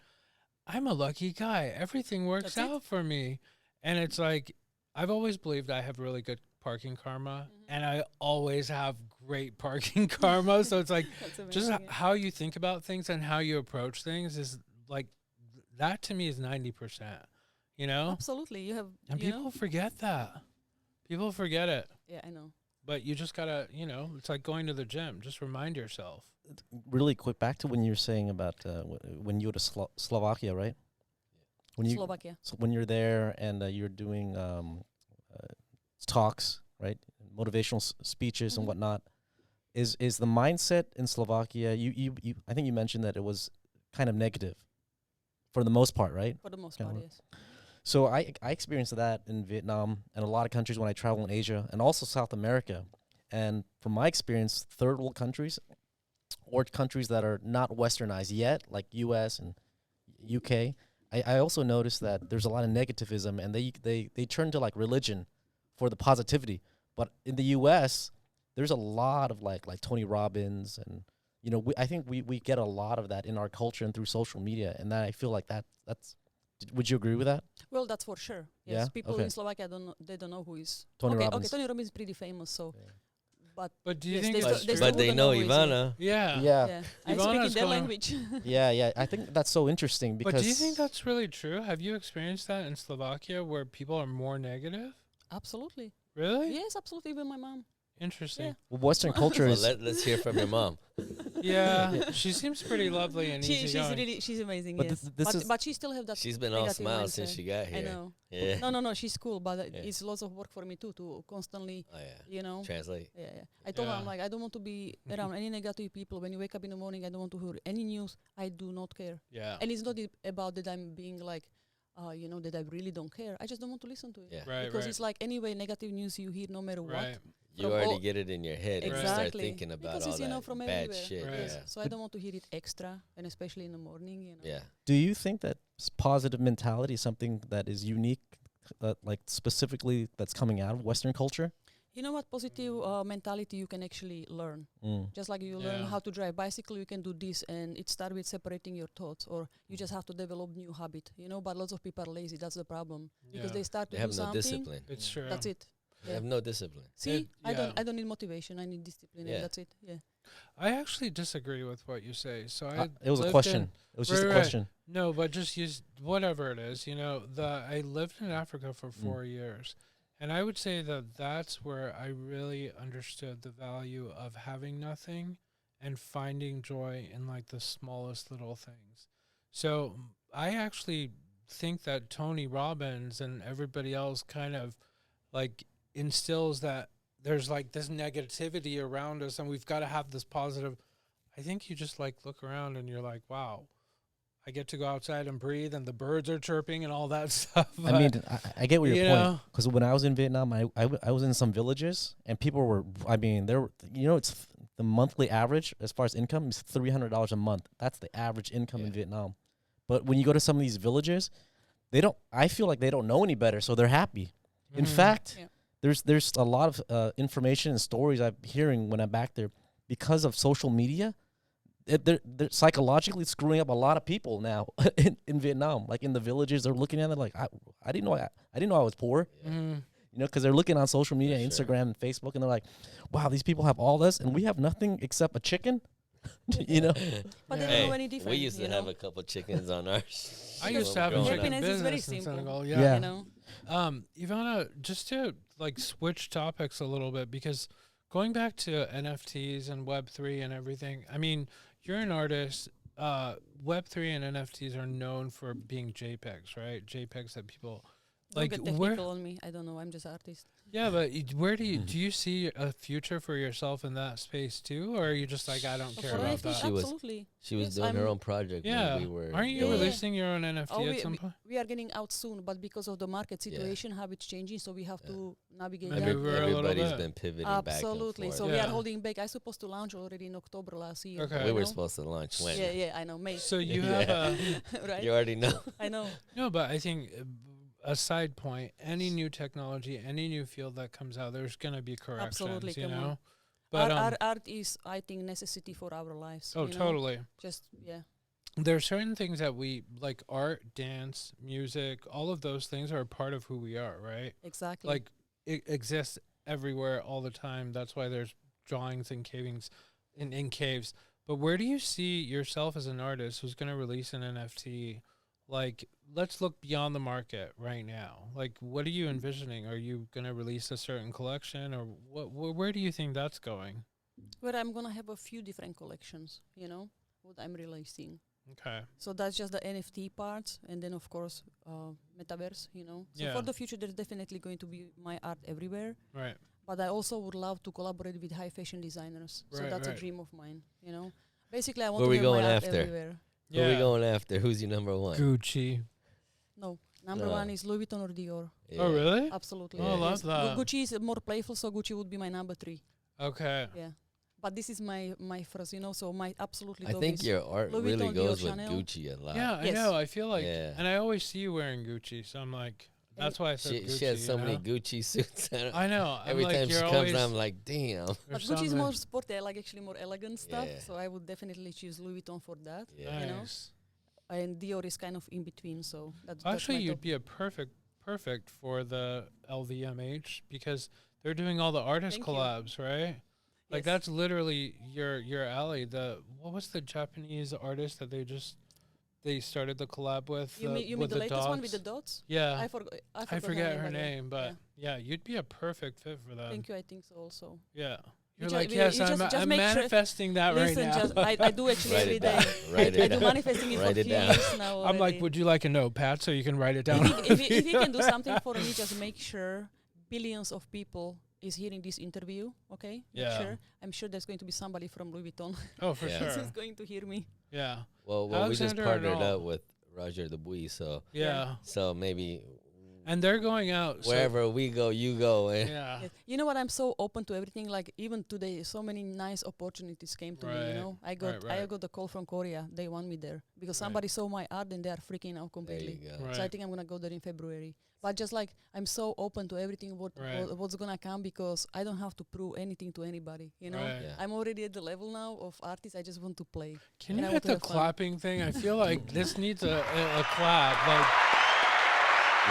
I'm a lucky guy. Everything works That's it. out for me. And it's like, I've always believed I have really good parking karma, and I always have great parking karma. So it's like, That's just amazing. how you think about things and how you approach things is like, that to me is 90%, Absolutely, you have. And people forget that. People forget it. Yeah, I know. But you just gotta, it's like going to the gym. Just remind yourself. Really quick, back to when you were saying about when you go to Slovakia, right? When you Slovakia. so when you're there and you're doing talks, right? Motivational speeches Mhm. and whatnot. Is the mindset in Slovakia? You I think you mentioned that it was kind of negative, for the most part, right? For the most Kinda part, what- yes. So I experienced that in Vietnam and a lot of countries when I travel in Asia and also South America. And from my experience, third world countries or countries that are not westernized yet, like US and UK, I also noticed that there's a lot of negativism and they turn to like religion for the positivity. But in the US, there's a lot of like Tony Robbins and I think we get a lot of that in our culture and through social media, and that I feel like that's would you agree with that? Well, that's for sure. Yeah? Yes, people Okay. in Slovakia they don't know who is Tony okay. Robbins. Okay, Tony Robbins is pretty famous, so but But do you Yes, think they it's still- they true? still But they wouldn't know know who is he. Ivana. Yeah. yeah, I speak in Ivana's their gonna- language. Yeah. I think that's so interesting because But do you think that's really true? Have you experienced that in Slovakia where people are more negative? Absolutely. Really? Yes, absolutely. Even my mom. Interesting. Western culture Well, is let's hear from your mom. Yeah. She seems pretty lovely and She's easygoing. she's amazing. But yes, this is- but she still have that. She's been all negative smiles since mindset. she got I here. know. Yeah. No. She's cool, but Yeah. it's lots of work for me too to constantly, Oh yeah. Translate. Yeah. I told her, I'm Yeah. like, I don't want to be around any negative people. When you wake up in the morning, I don't want to hear any news. I do not care. Yeah. And it's not about that I'm being like, that I really don't care. I just don't want to listen to it. Yeah. Right. Because right. it's like anyway, negative news you hear no matter right. what. You From already all- get it in your head and you Exactly. start thinking about Because all it's, that from bad everywhere. shit. Right. Yeah. So I don't want to hear it extra, and especially in the morning. Yeah. Do you think that positive mentality is something that is unique, like specifically that's coming out of Western culture? You know what? Positive mentality you can actually learn. Mm. Just like you learn Yeah. how to drive bicycle, you can do this, and it starts with separating your thoughts, or you just have to develop new habit. But lots of people are lazy. That's the problem because Yeah. they start to They have do no something. discipline. It's true. That's it. They have no discipline. See, I yeah. don't need motivation. I need discipline. Yeah. And that's it. Yeah. I actually disagree with what you say. So It was a lived question. in- It was just a Right. question. No, but just use whatever it is. I lived in Africa for 4 years, and I would say that that's where I really understood the value of having nothing and finding joy in like the smallest little things. So I actually think that Tony Robbins and everybody else kind of like instills that there's like this negativity around us and we've got to have this positive. I think you just like look around and you're like, wow, I get to go outside and breathe, and the birds are chirping and all that stuff. I mean, I get what your you point. know? Because when I was in Vietnam, I was in some villages, and people were, I mean, there were, it's the monthly average as far as income is $300 a month. That's the average income in Vietnam. But when you go to some of these villages, I feel like they don't know any better, so they're happy. In fact, there's a lot of information and stories I'm hearing when I'm back there because of social media. They're psychologically screwing up a lot of people now in Vietnam. Like in the villages, they're looking at it like I didn't know I was poor. Because they're looking on social media, Instagram and Facebook, and they're like, wow, these people have all this, and we have nothing except a chicken. But they don't know any different. We used to have a couple chickens on ours. I used to have a chicken Happiness is very business in simple. Senegal. Yeah. You know? Ivana, just to like switch topics a little bit, because going back to NFTs and Web3 and everything, I mean, you're an artist. Web3 and NFTs are known for being JPEGs, right? JPEGs that people Don't like. get technical on me. I don't know. I'm just artist. Yeah, but where do you see a future for yourself in that space too, or are you just like, I don't care For about NFTs, that? absolutely. She was Yes, doing her I'm- own project. Yeah, when we were aren't you going. releasing your own NFT at some point? We are getting out soon, but because of the market situation, how it's changing, so we have to navigate Maybe that. we're a little Everybody's bit. been pivoting Absolutely. back So and we are Yeah. holding back. I supposed to launch already in October last year. Okay. forth. you We were know? supposed to launch when. Yeah, I know. May. So you Yeah. have a Right? You already know. I know. no, but I think a side point: any new technology, any new field that comes out, there's gonna be corrections. Absolutely, You come on. know, but Art is, I think, necessity for our lives. oh, you know? totally. Just There are certain things that we like: art, dance, music. All of those things are a part of who we are, right? exactly. Like it exists everywhere all the time. That's why there's drawings and cavings in caves. But where do you see yourself as an artist who's going to release an NFT? Like, let's look beyond the market right now. Like, what are you envisioning? Are you going to release a certain collection, or where do you think that's going? Where I'm gonna have a few different collections. You know what I'm releasing. Okay. So that's just the NFT part, and then of course metaverse. You know. So Yeah. for the future, there's definitely going to be my art everywhere. Right. But I also would love to collaborate with high fashion designers. So Right, that's right. a dream of mine. You know. Basically, I want Where to we have going my art after? everywhere. Who are we going after? Who's your number one? Gucci. No, number No. one is Louis Vuitton or Dior. Yeah. Oh, really? Absolutely. Oh, I love Yes. that. Gucci is more playful, so Gucci would be my number 3. Okay. Yeah. But this is my first, you know, so my absolutely I top think is your art Louis really Vuitton, goes Dior, with Chanel. Gucci a lot. Yeah, I Yes. know. I feel like, Yeah. and I always see you wearing Gucci, so I'm like, that's why I said Gucci. She has so you many know? Gucci suits. I know. I'm Every like, time she you're comes, always, I'm like, damn. But there's Gucci is something- more sporty. I like actually more elegant stuff, Yeah. so I would definitely choose Louis Vuitton for that. Yeah. you know? Nice. And Dior is kind of in between, so that's Actually, my you'd top. be a perfect for the LVMH because they're doing all the artist Thank you. collabs, right? Like Yes. that's literally your alley. What was the Japanese artist that they started the collab with? You mean with the latest one with the dogs? dots? Yeah, I forget her but yeah. name, but Yeah. yeah, you'd be a perfect fit for that. Thank you. I think so also. Yeah, You you're ju- like, you- yes, you I'm, just I'm make sure- manifesting that Listen, right now. just I do actually Write every it day. down. Write I it do down. manifesting it for Write a it few down. years now. I'm like, already. would you like a notepad so you can write it down? if you can do something for me, just make sure billions of people is hearing this interview. Okay. Make Yeah. sure. I'm sure there's going to be somebody from Louis Vuitton Oh, for Yeah. sure. who's going to hear me. Yeah, Well, we just Alexander partnered Arnold. up with Roger Dubuis, yeah, so maybe and they're going out so- wherever we go, you go. Eh? yeah. Yes. You know what? I'm so open to everything. Like even today, so many nice opportunities came to me. Right. You know, I got right. a call from Korea. They want me there because Right. somebody saw my art and they are freaking out There completely. you go. Right. So I think I'm gonna go there in February. But just like I'm so open to everything Right. what's gonna come because I don't have to prove anything to anybody. You know, Right. Yeah. I'm already at the level now of artist. I just want to play. Can And you I hit want to the have fun. clapping thing? I feel like this needs a clap. Like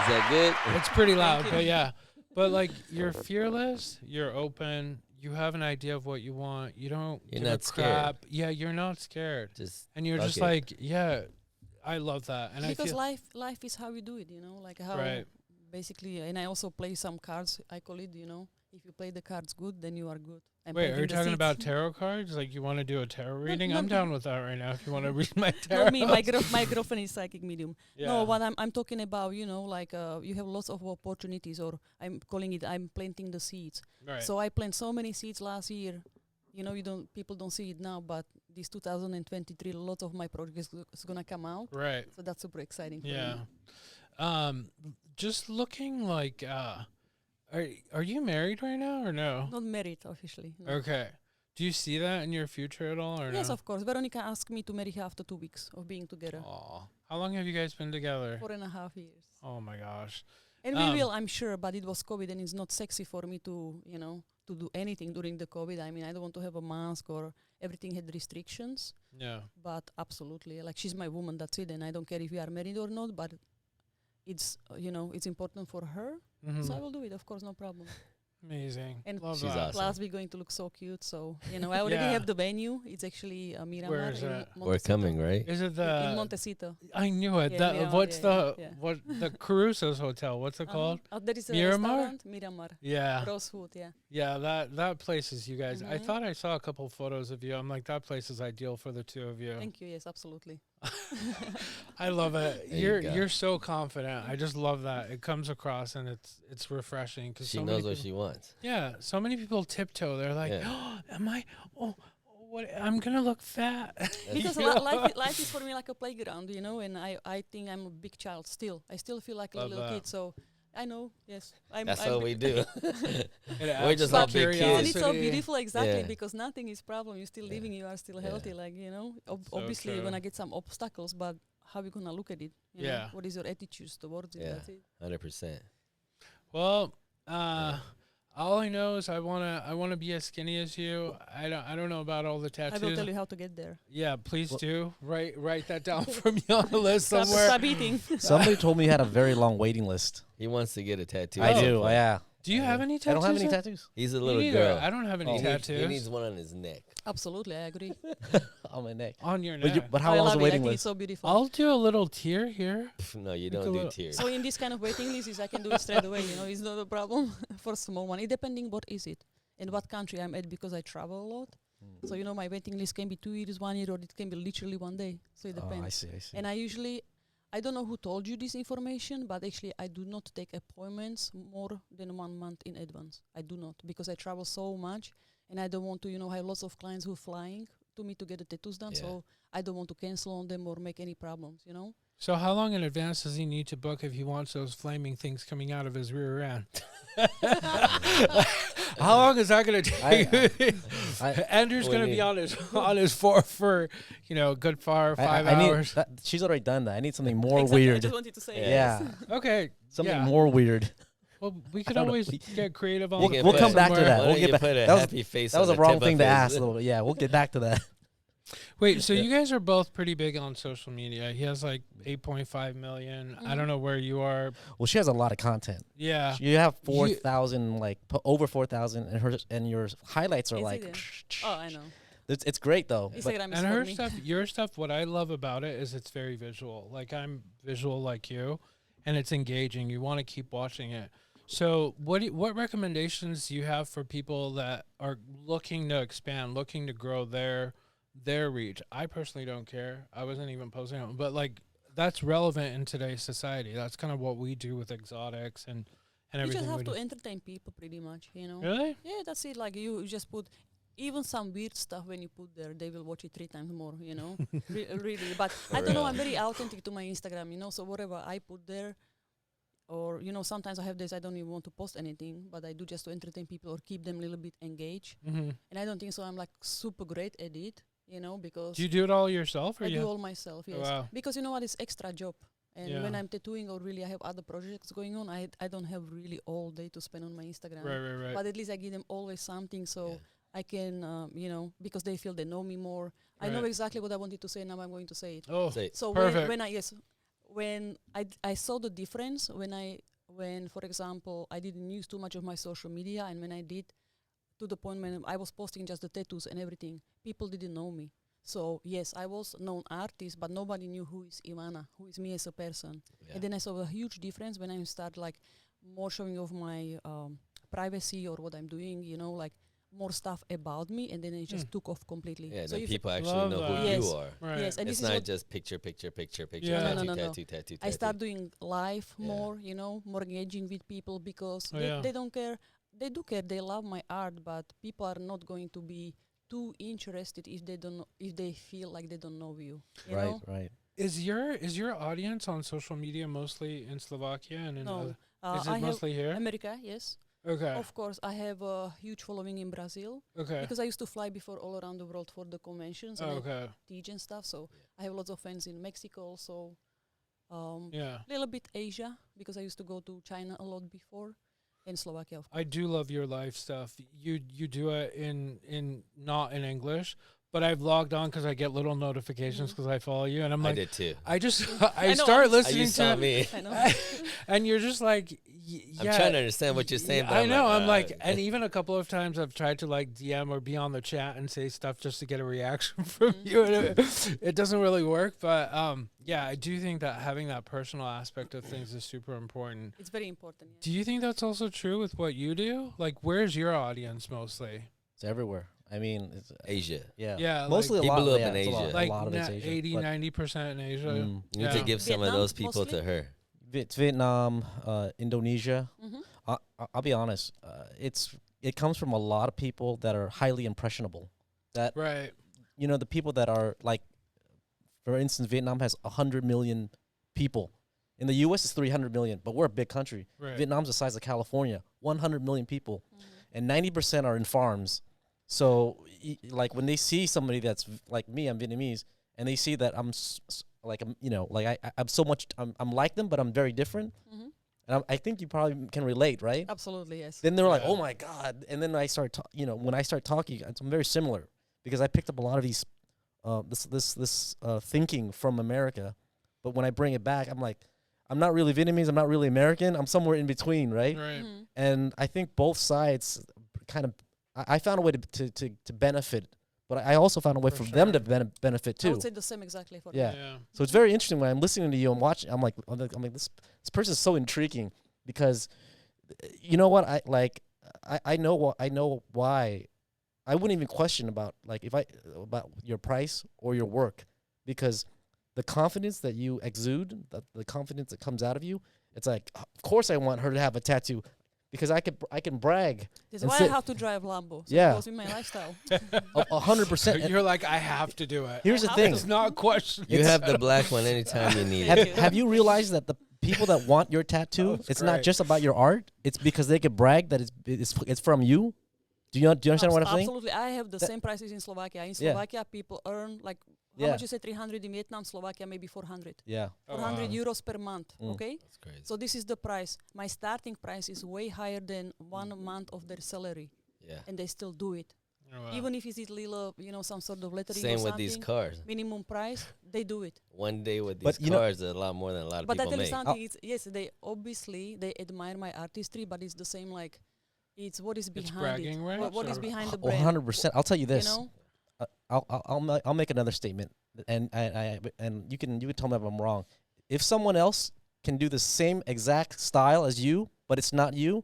Is that good? it's pretty loud, you. but yeah. But like you're fearless, you're open, you have an idea of what you want. You don't You're give a not scared. crap. Yeah, you're not scared. Just And you're fuck just it. like, yeah, I love that. And Because I feel life is how you do it. You know, like how Right. basically. And I also play some cards. I call it. You know, if you play the cards good, then you are good. I'm Wait, are planting you the talking seeds. about tarot cards? Like you want to do a tarot reading? no, I'm no. down with that right now. If you want to read my tarot. Not me. My girlfriend is psychic medium. Yeah. No, what I'm talking about, you know, like you have lots of opportunities, or I'm calling it, I'm planting the seeds. Right. So I planted so many seeds last year. You know, people don't see it now, but this 2023, lots of my projects is gonna come out. Right. So that's super exciting for Yeah. me. Just looking like, are you married right now or no? Not married officially. No. Okay. Do you see that in your future at all or Yes, no? of course. Veronica asked me to marry her after 2 weeks of being together. Aw. How long have you guys been together? 4.5 years. Oh my gosh. And we will, I'm sure, but it was COVID and it's not sexy for me to, to do anything during the COVID. I mean, I don't want to have a mask or everything had restrictions, Yeah. but absolutely. Like, she's my woman, that's it. And I don't care if we are married or not, but it's, it's important for her. Mhm. So I will do it, of course, no problem. Amazing. And Love She's that. awesome. Plus, we're going to look so cute. So, I already Yeah. have the venue. It's actually Miramar. Where is in that? We're Montecito. coming, right? Is it In the? Montecito. I knew it. Yeah, That Miramar, what's the yeah. what the Caruso's Hotel? What's it called? There is a Miramar? restaurant, Miramar. Yeah. Rosewood, yeah. Yeah, that place is you guys. I Mhm. thought I saw a couple photos of you. I'm like, that place is ideal for the two of you. Thank you. Yes, absolutely. I love it. There you You're go. you're so confident. I just love that. It comes across and it's refreshing because She knows what she wants. Yeah, so many people tiptoe. They're like, Yeah. oh, am I? Oh, what? I'm gonna look fat. Because You know? life is for me like a playground, and I think I'm a big child still. I still feel like a Love little that. kid. So I know, yes. That's I'm what we do. It We're adds just to all the big kids. and it's so curiosity. beautiful, exactly, Yeah. because nothing is problem. You're still Yeah. living. You are still Yeah. healthy. Like So obviously you're true. gonna get some obstacles, but how you gonna look at it? You know? Yeah. What is your attitude towards it? Yeah. That's it. 100%. Well, Yeah. all I know is I wanna be as skinny as you. I don't know about all the I will tattoos. tell you how to get there. Yeah, please Well- do. Write that down for me on the list Stop, somewhere. stop eating. Somebody told me you had a very long waiting list. He wants to get a tattoo. I at some do. point. Yeah. Do you have any I tattoos? don't have any yet? tattoos. He's a Me little neither. girl. I don't have any Oh. He tattoos needs one on his neck. Absolutely, I agree. On my neck. on your But, neck. but how I long is love the it. I waiting think it's list? so beautiful. I'll do a little tear here. Pff, no, you Make a don't do little- tears. So in this kind of waiting list, is I can do it straight away. It's not a problem for a small one. It depending what is it and what country I'm at because I travel a lot. Mm. So my waiting list can be 2 years, 1 year, or it can be literally 1 day. So it Oh, depends. I see. I see. And I don't know who told you this information, but actually I do not take appointments more than 1 month in advance. I do not because I travel so much and I don't want to, have lots of clients who are flying to me to get the tattoos done. Yeah. So I don't want to cancel on them or make any problems. So how long in advance does he need to book if he wants those flaming things coming out of his rear end? How long is that going to take? Andrew's What going do to you be mean? on his floor for good far 5 I need hours. that, she's already done that. I need something more Exactly, I weird. just wanted to say Yeah. yes. Okay, Something yeah. more weird. Well, we could don't know. always get creative on We'll- the we'll plate come back to somewhere. that. Why We'll don't get you back- put a that was- happy face That was on a the wrong tip thing of to his- ask a little bit. Yeah, we'll get back to that. Wait, so you guys are both pretty big on social media. He has like 8.5 million. I don't know where you are. Well, she has a lot of content. Yeah. You have You- 4,000, over 4,000, and your highlights are Is like. it, Oh, I know. It's great though. But Instagram is And for her me. stuff, your stuff, what I love about it is it's very visual. Like I'm visual like you, and it's engaging. You want to keep watching it. So what recommendations do you have for people that are looking to expand, looking to grow their reach? I personally don't care. I wasn't even posting it, but like that's relevant in today's society. That's kind of what we do with exotics and You everything. just have we to do. entertain people pretty much, Really? Yeah, that's it. Like you just put even some weird stuff when you put there, they will watch it 3 times more, really. But I don't know, real. I'm very authentic to my Instagram, so whatever I put there, or, sometimes I have days I don't even want to post anything, but I do just to entertain people or keep them a little bit engaged. Mm-hmm. And I don't think so I'm like super great at it, because Do you do it all yourself, or I you? do all myself, yes. Wow. Because you know what, it's extra job. And when Yeah. I'm tattooing or really I have other projects going on, I don't have really all day to spend on my Instagram. Right. But at least I give them always something so Yeah. I can, because they feel they know me more. I know Right. exactly what I wanted to say, now I'm going to say it. Oh, Say, So Perfect. when I saw the difference when, for example, I didn't use too much of my social media, and when I did, to the point when I was posting just the tattoos and everything, people didn't know me. So yes, I was known artist, but nobody knew who is Ivana, who is me as a person. yeah. And then I saw a huge difference when I start like more showing of my privacy or what I'm doing, like more stuff about me, and then it just took off completely. Yeah, so then if people Love actually know that. who Yes. you are. right. yes, and It's this is not what just picture, Yeah. No, no, no. tattoo. I start doing live Yeah. more, more engaging with people because Oh, yeah. they don't care. They do care. They love my art, but people are not going to be too interested if they don't know, if they feel like they don't know you. You Right, know? right. Is your audience on social media mostly in Slovakia and in No. is I it have mostly here? America, yes. Okay. Of course, I have a huge following in Brazil Okay. because I used to fly before all around the world for the conventions and I Okay. teach and stuff. So I have lots of fans in Mexico also. Yeah. Little bit Asia because I used to go to China a lot before, and Slovakia, of course. I do love your live stuff. You do it in not in English, but I've logged on because I get little notifications because I follow you, and I'm I like, did too. I just I I know, start I'm- listening You saw to me. I know. and you're just like, I'm yeah. trying to understand what you're saying, but I know. I'm like, uh, and even a couple of times I've tried to like DM or be on the chat and say stuff just to get a reaction from you, and it doesn't really work. But yeah, I do think that having that personal aspect of things is super important. It's very important. Yeah. Do you think that's also true with what you do? Like, where's your audience mostly? It's everywhere. I mean, it's, Asia. yeah. Yeah, Mostly like, a lot He blew of up in it's a lot- Asia. Like a lot of it's Asia. 80, but, 90% in Asia. mm, You need to Yeah. give some of Vietnam, those people mostly? to her. Vietnam, Indonesia. Mm-hmm. I'll be honest. It comes from a lot of people that are highly impressionable. That Right. you know, the people that are like, for instance, Vietnam has 100 million people. In the U.S., it's 300 million, but we're a big country. Right. Vietnam's the size of California, 100 million people, Mm-hmm. and 90% are in farms. So, like when they see somebody that's like me, I'm Vietnamese, and they see that I'm like I'm, you know, like I'm so much, I'm like them, but I'm very different. Mm-hmm. And I think you probably can relate, right? Absolutely, yes. Then they're like, Yeah. "Oh my god!" And then I start, when I start talking, I'm very similar because I picked up a lot of these, this thinking from America, but when I bring it back, I'm like, I'm not really Vietnamese, I'm not really American, I'm somewhere in between, right? Right. Mm-hmm. And I think both sides kind of, I found a way to benefit, but I also found a way For for them sure. to benefit I too. would say the same exactly for Yeah. Yeah. So it's very interesting when I'm listening to you and watching. I'm like this person is so intriguing because, you know what, I know why. I wouldn't even question about about your price or your work, because the confidence that you exude, the confidence that comes out of you, it's like, of course I want her to have a tattoo, because I can brag. That's and why sit- I have to drive Lambo. So Yeah. it goes with my lifestyle. 100%. You're like, I have to do it. Here's the I have thing. It's not question. You have the black one anytime you need Thank it. you. Have you realized that the people that want your tattoo, That's it's not great. just about your art. It's because they can brag that it's from you. Do you understand what I'm saying? Absolutely. I have the That- same prices in Slovakia. In Yeah. Slovakia, people earn like, how Yeah. much you say, 300 in Vietnam, Slovakia, maybe 400. Yeah. Oh, 400 wow. euros per month, Mm. okay? That's crazy. So this is the price. My starting price is way higher than 1 month of their salary, Yeah. and they still do it. Oh, wow. Even if it's little, some sort of lettering Same or with these something, cars. minimum price, they do it. One day with But these you know- cars, is a lot more than a lot of But I people tell you make. something, it's, yes, they obviously, they admire my artistry, but it's the same, like, it's what is behind bragging it. rights, What is or- behind the Well, brand. 100%. I'll tell you You this. know? I'll make another statement, and you can tell me if I'm wrong. If someone else can do the same exact style as you, but it's not you,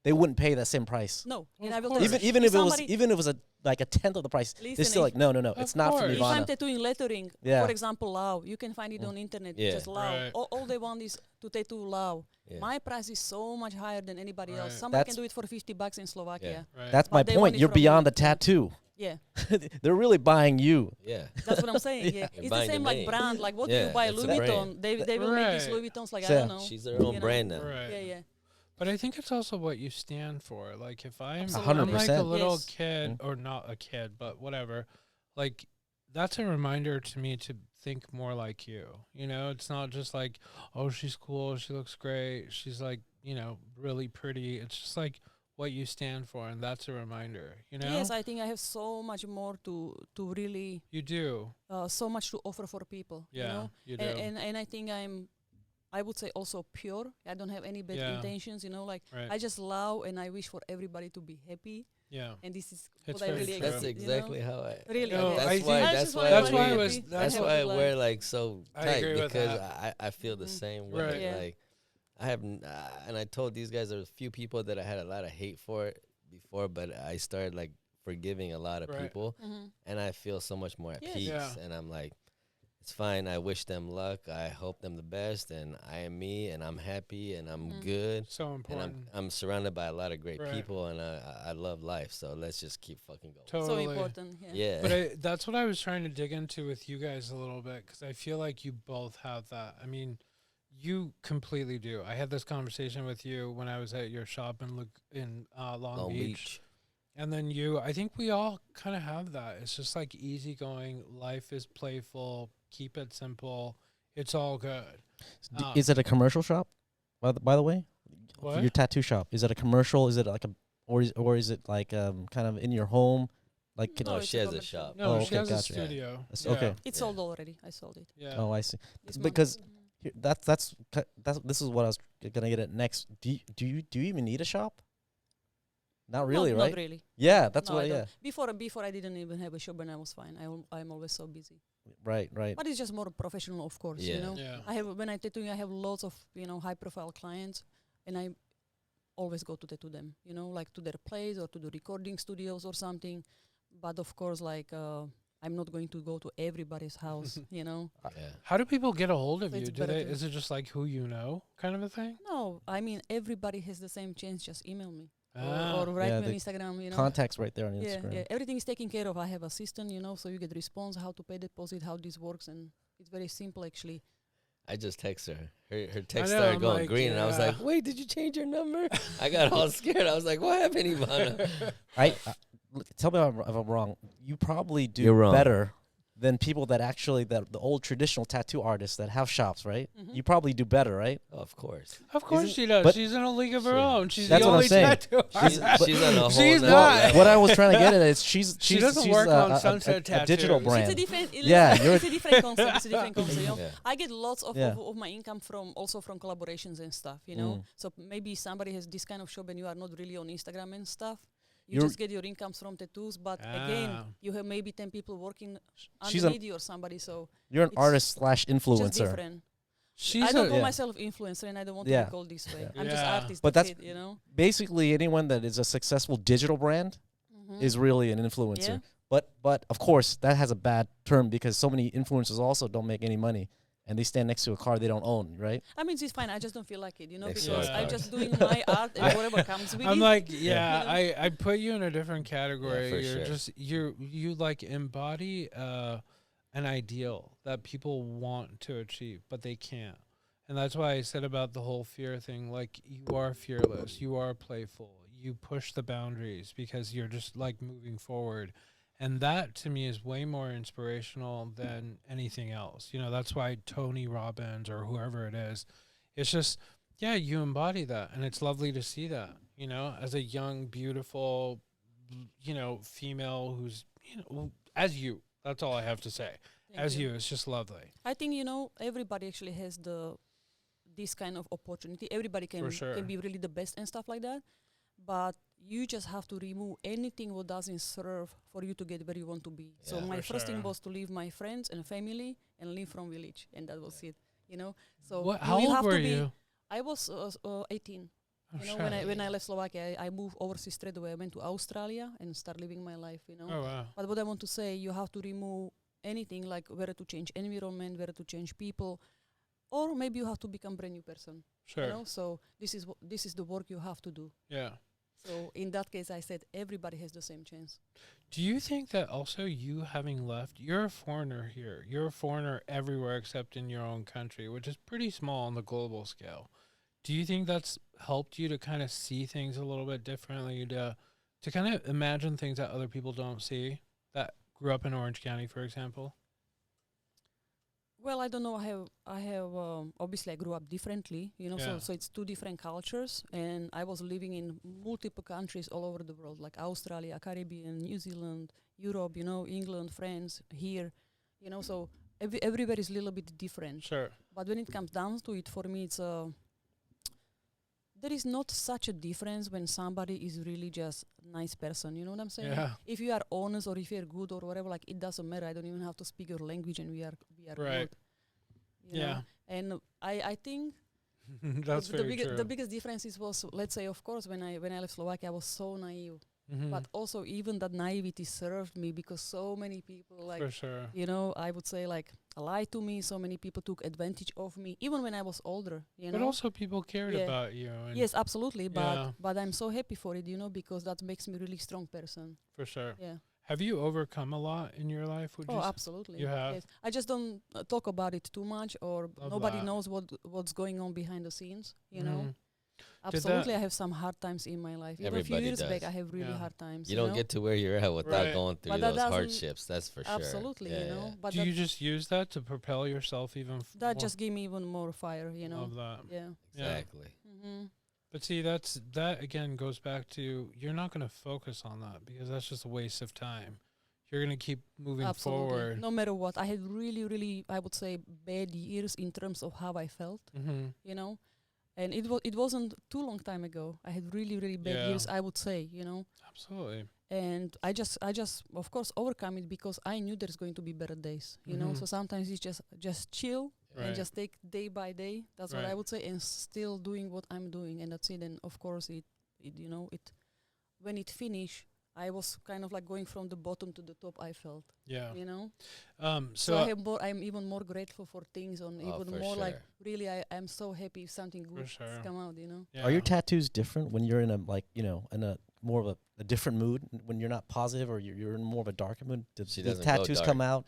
they wouldn't pay that same price. No, Of and I will course. tell you, Even if it was somebody- like a tenth of the price, they're Listen, still if- like, no, Of it's not from course. if I'm Ivana. tattooing lettering, Yeah. for example, Lao, you can find it on internet, Yeah. just Lao. Right. All they want is to tattoo Lao. Yeah. My price is so much higher than anybody else. Right. Somebody That's- can do it for $50 in Slovakia. Right. That's But my they want point. it You're from me, beyond the yeah. tattoo. Yeah, They're really buying you. Yeah. that's what I'm saying. Yeah. Yeah, You're it's the buying the same like name. brand. Like what do Yeah, you buy it's a Louis brand. Vuitton? They will make these Right. Louis Vuittons like So- I don't know. She's her own You know? brand now. Right. Yeah, yeah. But I think it's also what you stand for. Like if I'm Absolutely. like a 100%. little Yes. kid, or not a kid, but whatever, like that's a reminder to me to think more like you. You know, it's not just like, oh, she's cool, she looks great, she's like, really pretty. It's just like what you stand for, and that's a reminder. You know, Yes, I think I have so much more to really you do. so much to offer for people. Yeah, You know? you do. And I think I would say also pure. I don't have any bad Yeah. intentions, like Right. I just love and I wish for everybody to be happy. Yeah. And this is It's what I very really true. That's accept, exactly how I. Really, No, yes. I That's think- why. That's That's just why. why That's I'm why I happy. was- I that's That's have why to, we're like so I tight, agree with because that. I feel the Mhm. same way. Right. Yeah. Like I have, and I told these guys there's a few people that I had a lot of hate for before, but I started like forgiving a lot of Right. people, Mhm. and I feel so much more at Yes. peace. Yeah. And I'm like, it's fine. I wish them luck. I hope them the best, and I am me, and I'm happy, and I'm good, So and important. I'm surrounded by a lot of great Right. people, and I love life. So let's just keep fucking going. Totally. So important. Yeah. Yeah. But that's what I was trying to dig into with you guys a little bit, because I feel like you both have that. I mean, you completely do. I had this conversation with you when I was at your shop in Long Beach. And then I think we all kind of have that. It's just like easygoing. Life is playful. Keep it simple. It's all good. Is it a commercial shop? By the way, What? your tattoo shop, is it a commercial? Is it like or is it like kind of in your home? Like No, Oh, it's she a has a commercial. shop. No, Oh, she okay, has a gotcha. studio. That's- Yeah. okay. It's Yeah. sold already. I sold it. Yeah. Oh, I see. This Because month. here, this is what I was gonna get at next. Do you even need a shop? Not really, right? Not really. Yeah, that's No, what. I don't. Yeah, Before I didn't even have a shop and I was fine. I'm always so busy. right. But it's just more professional, of course. You Yeah. know, Yeah. when I tattoo, I have lots of high profile clients, and I always go to tattoo them. You know, like to their place or to the recording studios or something. But of course, like I'm not going to go to everybody's house. You know. Yeah. How do people get a hold of So you? it's Do better they? to- Is it just like who you know, kind of a thing? No, I mean everybody has the same chance. Just email me Ah. or write Yeah, me on the Instagram. You know. contacts right there on Yeah, Instagram. yeah. Everything is taken care of. I have assistant, so you get response, how to pay deposit, how this works, and it's very simple actually. I just text her. Her text know, started I'm going like, green, and I was like, yeah. "Wait, did you change your number?" I got all scared. I was like, "What happened, Ivana?" Tell me if I'm wrong. You probably do You're wrong. better than people that actually the old traditional tattoo artists that have shops, right? Mhm. You probably do better, right? Oh, of course. Of course Isn't- she does. but- She's in a league of her Sure. own. She's That's the what I'm only saying. tattoo She's artist. she's on a whole She's nother not. level. What I was trying to get at is she's doesn't work on Sunset a digital Tattoos. brand. It's a different. Yeah, listen, you're- it's a different concept. It's a different concept. Yeah. I get lots of, Yeah. of my income from collaborations and stuff. Mm. So maybe somebody has this kind of shop and you are not really on Instagram and stuff. You You're- just get your incomes from tattoos, but again, Ah. you have maybe 10 people working She's an- underneath you or somebody. So You're an It's artist / just influencer. different. She's I don't a, call Yeah. myself influencer, and I don't want Yeah. to be called this way. Yeah. I'm just Yeah. artist. But that's that's- it. Basically, anyone that is a successful digital brand Mhm. is really an influencer. Yeah. But of course, that has a bad term because so many influencers also don't make any money, and they stand next to a car they don't own, right? I mean, it's fine. I just don't feel like it, Next to because our I'm car. just doing my art and whatever comes with I'm it. like, yeah, You know? I put you in a different category. for You're sure. just you like embody an ideal that people want to achieve, but they can't. And that's why I said about the whole fear thing. Like, you are fearless, you are playful, you push the boundaries because you're just like moving forward. And that to me is way more inspirational than anything else. That's why Tony Robbins or whoever it is, it's just, yeah, you embody that. And it's lovely to see that, as a young, beautiful, female who's, as you. That's all I have to say. Thank As you, it's just lovely. I think everybody actually has this kind of opportunity. Everybody For sure. can be really the best and stuff like that, but you just have to remove anything what doesn't serve for you to get where you want to be. So Yeah. my For first thing sure. was to leave my friends and family and leave from village, and that was it. So How you old have were to be. you? I was 18. Oh, When I left Slovakia, I moved overseas straight away. I went to Australia and start living my life. Oh, wow. But what I want to say, you have to remove anything like whether to change environment, whether to change people, or maybe you have to become brand new person. Sure. So this is the work you have to do. Yeah. So in that case, I said everybody has the same chance. Do you think that also you having left, you're a foreigner here. You're a foreigner everywhere except in your own country, which is pretty small on the global scale. Do you think that's helped you to kind of see things a little bit differently, to kind of imagine things that other people don't see, that grew up in Orange County, for example? Well, I don't know. I have obviously I grew up differently, Yeah. so it's two different cultures, and I was living in multiple countries all over the world, like Australia, Caribbean, New Zealand, Europe, England, France, here, so everywhere is a little bit different. Sure. But when it comes down to it, for me, it's there is not such a difference when somebody is really just nice person. You know what I'm saying? Yeah. If you are honest or if you're good or whatever, like it doesn't matter. I don't even have to speak your language, and we are Right. good. You know? Yeah. And I think That's the, very true. the biggest difference was, let's say, of course, when I left Slovakia, I was so naive. Mhm. But also even that naivety served me because so many people, like, For sure. I would say, like, lied to me. So many people took advantage of me, even when I was older. You But know. also people cared Yeah. about you. And Yes, absolutely. Yeah. But I'm so happy for it, because that makes me really strong person. For sure. Yeah. Have you overcome a lot in your life? Would Oh, you say? absolutely. You have? Yes. I just don't talk about it too much, or Love nobody that. knows what's going on behind the scenes. You know. Mhm. Absolutely, that- I have some hard times in my life. Even a few Everybody years back, does. I have really Yeah. hard times. You don't know? get to where you're at without Right. going through But that those doesn't- hardships. That's for sure. Absolutely, Yeah, you know. yeah. But Do that, you just use that to propel yourself even that more? just gave me even more fire. You know. Love that. Yeah. Yeah. Exactly. Mm-hmm. But see, that again goes back to you're not going to focus on that because that's just a waste of time. You're going to keep moving Absolutely. forward. No matter what, I had really, really, I would say, bad years in terms of how I felt. Mm-hmm. You know. And it wasn't too long time ago. I had really, really bad Yeah. years, I would say, you know. Absolutely. And I just of course overcome it because I knew there's going to be better days, you know. Mhm. So sometimes it's just chill Right. and just take day by day. That's what I Right. would say, and still doing what I'm doing, and that's it. And of course it you know, it when it finished, I was kind of like going from the bottom to the top, I felt, Yeah. you know. So I'm even more grateful for things, on Oh, even for more like sure. really I'm so happy if something good sure. come out, you know. yeah. Are your tattoos different when you're in a in a more of a different mood, when you're not positive, or you're in more of a darker mood? Do She the doesn't go tattoos come dark. out?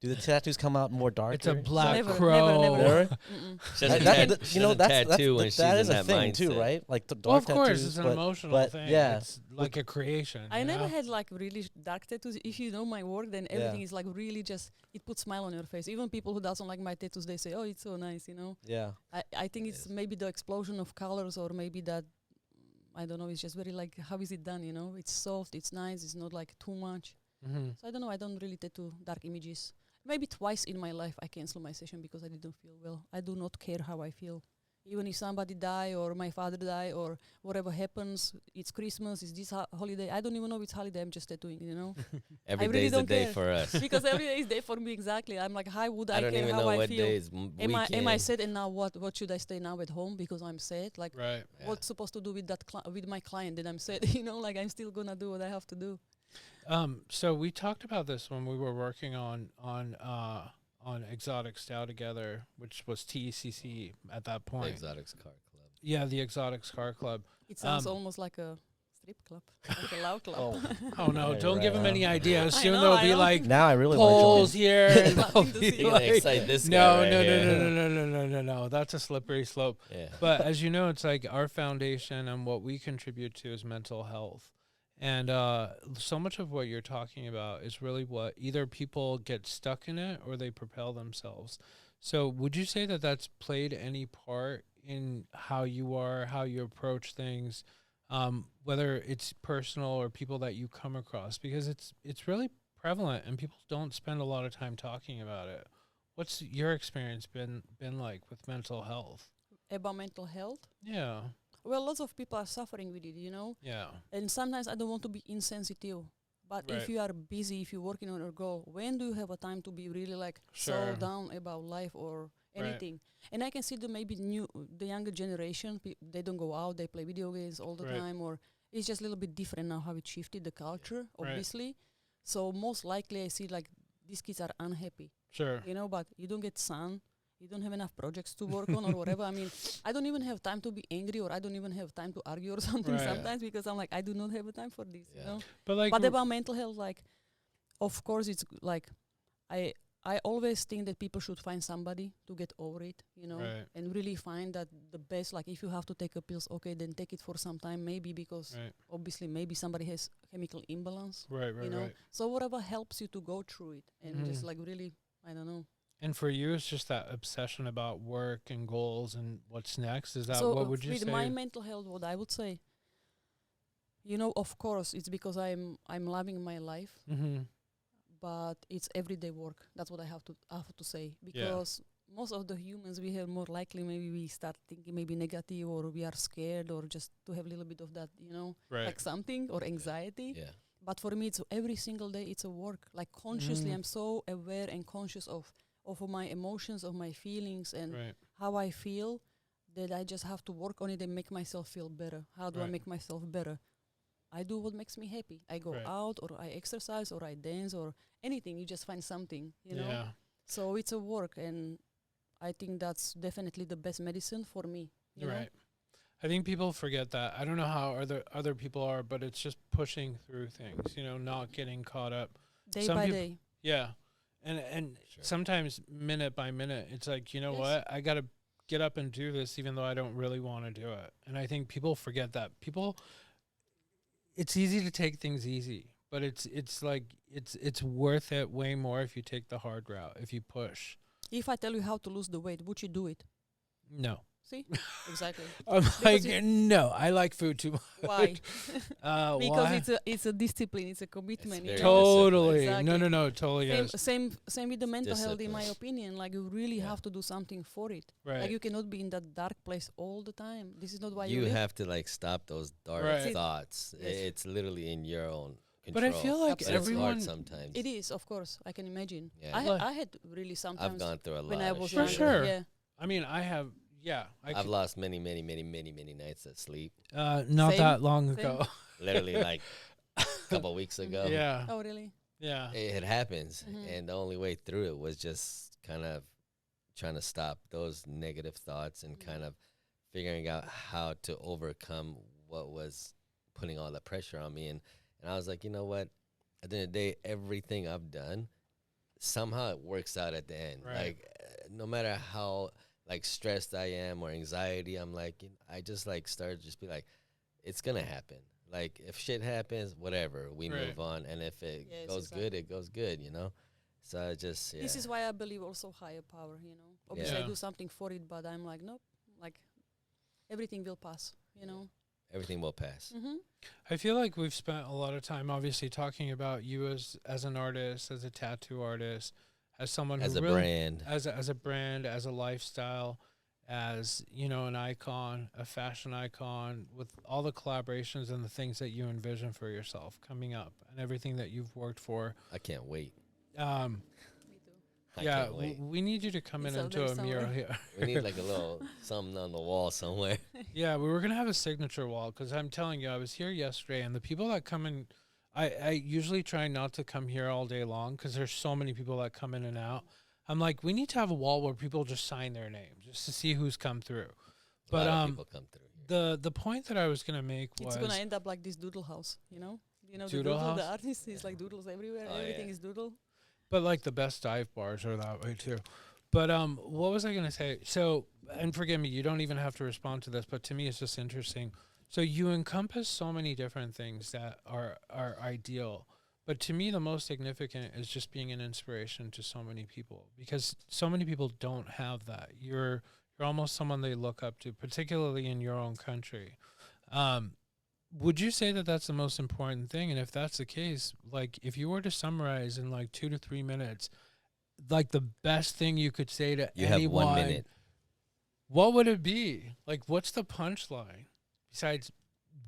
Do the tattoos come out more darker? It's a black Never, crow. never, Never? Mm-mm. She doesn't That- tat- that- she you know, doesn't that's tattoo when she's that in is a that thing too, mindset. right? Like the Well, dark of course, tattoos, it's an but emotional thing. yeah. It's like a creation. I you never know? had like really dark tattoos. If you know my work, then everything is like really just, it puts smile on your face. Even people who doesn't like my tattoos, they say, "Oh, it's so nice," you know. yeah. I think it's Yes. maybe the explosion of colors, or maybe that, I don't know. It's just very like, how is it done? You know, it's soft, it's nice, it's not like too much. Mhm. So I don't know. I don't really tattoo dark images. Maybe twice in my life I cancel my session because I didn't feel well. I do not care how I feel. Even if somebody die or my father die or whatever happens, it's Christmas, it's this holiday. I don't even know which holiday, I'm just tattooing, you know. Every really day's a don't day care. for us. Because every day is day for me, exactly. I'm like, how would I I don't care even how know I what feel? day is Am weekend. I sad, and now what should I stay now at home because I'm sad? Like, Right. Yeah. what's supposed to do with that with my client that I'm sad? You know, like I'm still gonna do what I have to do. So we talked about this when we were working on Exotic Style together, which was TECC at that The point. Exotics Car Club. Yeah, the Exotics Car Club. It sounds Um, almost like a strip club, like a loud club. Oh no! Yeah, don't you're give right. him any ideas. I Soon know, there'll I be know. like Now I really want polls to here. And Nothing they'll to be see. You're gonna like- excite this guy no, right no, here. no. That's a slippery slope. Yeah. But as you know, it's like our foundation and what we contribute to is mental health. And so much of what you're talking about is really what either people get stuck in it or they propel themselves. So would you say that that's played any part in how you are, how you approach things, whether it's personal or people that you come across? Because it's really prevalent and people don't spend a lot of time talking about it. What's your experience been like with mental health? About mental health. Yeah. Well, lots of people are suffering with it, you know. Yeah. And sometimes I don't want to be insensitive. But Right. if you are busy, if you're working on your goal, when do you have a time to be really like Sure. so down about life or Right. anything? And I can see that maybe the younger generation, they don't go out, they play video games all the Right. time, or it's just a little bit different now how it shifted the culture, Right. obviously. So most likely I see like these kids are unhappy, Sure. you know, but you don't get sun. You don't have enough projects to work on or whatever. I mean, I don't even have time to be angry, or I don't even have time to argue or something Right. sometimes, because I'm like, I do not have a time for this, you Yeah. know. But like But about mental health, like, of course, it's like, I always think that people should find somebody to get over it, you know, Right. and really find that the best. Like, if you have to take a pills, okay, then take it for some time, maybe, because Right. obviously maybe somebody has chemical imbalance, Right. Right. you know. Right. So whatever helps you to go through it, and just Mhm. like really, I don't know. And for you, it's just that obsession about work and goals and what's next. Is that So what would you with say? my mental health, what I would say, you know, of course, it's because I'm loving my life, Mm-hmm. but it's everyday work. That's what I have to say, because most of the humans, we have more likely maybe we start thinking maybe negative, or we are scared, or just to have a little bit of that, you know, Right. like something, or anxiety. Yeah. But for me, it's every single day. It's a work. Like consciously, Mm. I'm so aware and conscious of my emotions, of my feelings, and Right. how I feel, that I just have to work on it and make myself feel better. How do I Right. make myself better? I do what makes me happy. I go Right. out, or I exercise, or I dance, or anything. You just find something, you know. Yeah. So it's a work, and I think that's definitely the best medicine for me. You know? Right. I think people forget that. I don't know how other people are, but it's just pushing through things, not getting caught up. Day Some by peop- day. Yeah. And Sure. sometimes minute by minute, it's like, you know Yes. what? I got to get up and do this even though I don't really want to do it. And I think people forget that. It's easy to take things easy, but it's like it's worth it way more if you take the hard route, if you push. If I tell you how to lose the weight, would you do it? No. See? Exactly. I'm Because like, you- no, I like food too much. Why? Because Why? it's a discipline, it's a commitment. very you know? Totally. Exactly. No, totally Same, is. same with the mental health, in my Discipline. opinion. Like you really Yeah. have to do something for it. Right. Like you cannot be in that dark place all the time. This is not why You live. have to like stop those dark Right. thoughts. Yes. It's literally in your own control. But I feel like But it's everyone hard sometimes. It is, of course. I can imagine. Yeah. I had really sometimes I've gone through a lot. when I of was For shit. younger. sure. Yeah. I mean, I have I've lost many nights of sleep. not Same, that long same. ago. Literally like a couple weeks ago. Yeah. Oh, really? Yeah. It happens. Mhm. And the only way through it was just kind of trying to stop those negative thoughts and kind of figuring out how to overcome what was putting all the pressure on me. And I was like, you know what? At the end of the day, everything I've done, somehow it works out at the end. Right. Like, no matter how like stressed I am or anxiety, I'm like, I just like started just be like, it's gonna happen. Like if shit happens, whatever, we Right. move on. And if it Yes, goes good, it goes good, So I just This is why I believe also higher power, you know. Obviously Yeah. I do something for it, but I'm like, nope, like everything will pass, you know. everything will pass. Mm-hmm. I feel like we've spent a lot of time obviously talking about you as an artist, as a tattoo artist, as someone As who a really brand, as a brand, as a lifestyle, as an icon, a fashion icon, with all the collaborations and the things that you envision for yourself coming up and everything that you've worked for. I can't wait. Um, Me too. I yeah, can't wait. we need you to come It's in out into there a mural somewhere. here. We need like a little something on the wall somewhere. Yeah, we were gonna have a signature wall because I'm telling you, I was here yesterday, and the people that come in, I usually try not to come here all day long because there's so many people that come in and out. I'm like, we need to have a wall where people just sign their name just to see who's come through. A But lot of people come through here. the point that I was gonna make was It's gonna end up like this doodle house, you know? You know, the Doodle doodle, the house? artist is like doodles everywhere. Oh, Everything yeah. is doodle. But like the best dive bars are that way too. But what was I gonna say? So, and forgive me, you don't even have to respond to this, but to me it's just interesting. So you encompass so many different things that are ideal. But to me the most significant is just being an inspiration to so many people because so many people don't have that. You're almost someone they look up to, particularly in your own country. Would you say that that's the most important thing? And if that's the case, like if you were to summarize in like 2 to 3 minutes, like the best thing you could say to You anyone, have 1 minute. what would it be? Like, what's the punchline besides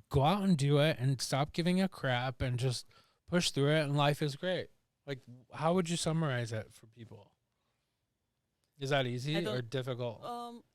go out and do it and stop giving a crap and just push through it and life is great? Like, how would you summarize it for people? Is that easy I don't- or difficult?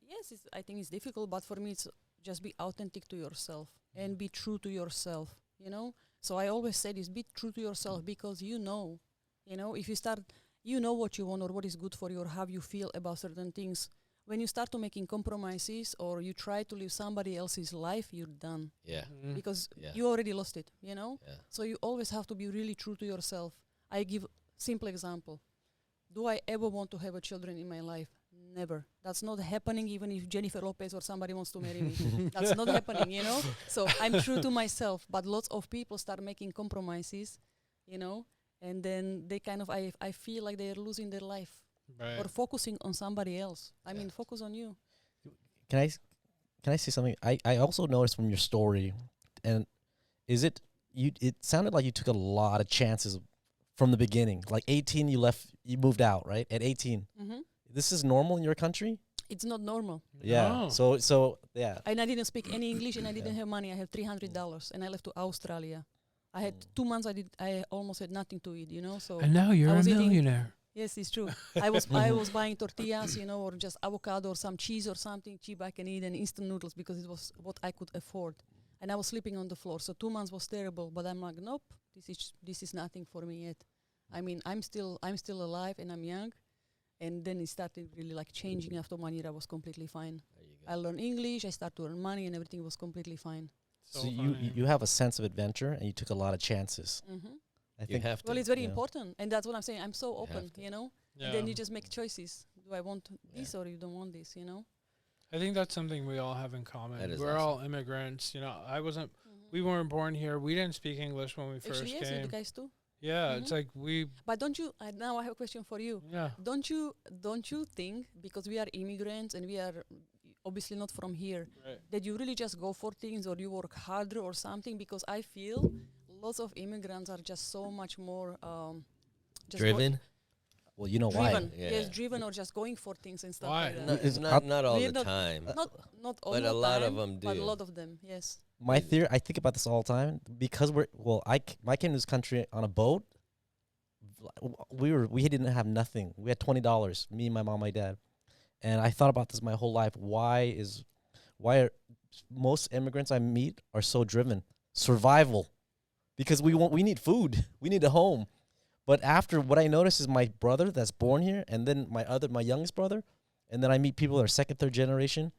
Yes, I think it's difficult, but for me, it's just be authentic to yourself and be true to yourself, you know? So I always say this, be true to yourself because if you start, you know what you want or what is good for you or how you feel about certain things. When you start to making compromises or you try to live somebody else's life, you're done Yeah. Mhm. because Yeah. you already lost it, you know? Yeah. So you always have to be really true to yourself. I give simple example. Do I ever want to have a children in my life? Never. That's not happening even if Jennifer Lopez or somebody wants to marry me. That's not happening, you know? So I'm true to myself, but lots of people start making compromises, you know? And then they kind of, I feel like they're losing their life Right. or focusing on somebody else. I Yeah. mean, focus on you. Can I say something? I also noticed from your story, and it sounded like you took a lot of chances from the beginning. Like 18, you moved out, right? At 18. Hmm. This is normal in your country? It's not normal. Yeah. No. So yeah. And I didn't speak any English and I didn't Yeah. have money. I have $300 and I left to Australia. I had 2 months. I almost had nothing to eat, you know. So And now you're a was eating- millionaire. yes, it's true. I was buying tortillas, you know, or just avocado or some cheese or something cheap I can eat and instant noodles because it was what I could afford. And I was sleeping on the floor. So 2 months was terrible. But I'm like, nope, this is nothing for me yet. I mean, I'm still alive and I'm young, And then it started really like changing. After 1 year, I was completely fine. There you I go. learned English, I started to earn money, and everything was completely fine. So, So you funny. you have a sense of adventure, and you took a lot of chances. I You think have to. Well, it's very Yeah. important, and that's what I'm saying. I'm so You have open, to. you know. Yeah. And then you just make choices. Do I want Yeah. this or you don't want this? You know. I think that's something we all have in common. That is We're awesome. all immigrants. You know, we weren't born here. We didn't speak English when we first Actually, yes, you came. guys too. Yeah, it's Mhm. like we. But don't you? Now I have a question for you. Yeah. Don't you think, because we are immigrants and we are obviously not from here, Right. that you really just go for things or you work harder or something? Because I feel lots of immigrants are just so much more just Driven? well, you know why? driven. Yeah. Yes, driven or just going for things and stuff Why? like that. No, Is not out- not all We're the not- time. Not all But the a lot of time, 'em but a do. lot of them, yes. My theory, I think about this all the time because I came to this country on a boat. We didn't have nothing. We had $20. Me, my mom, my dad, and I thought about this my whole life. Why are most immigrants I meet are so driven? Survival, because we need food. We need a home. But after what I noticed is my brother that's born here, and then my youngest brother, and then I meet people that are second, third generation.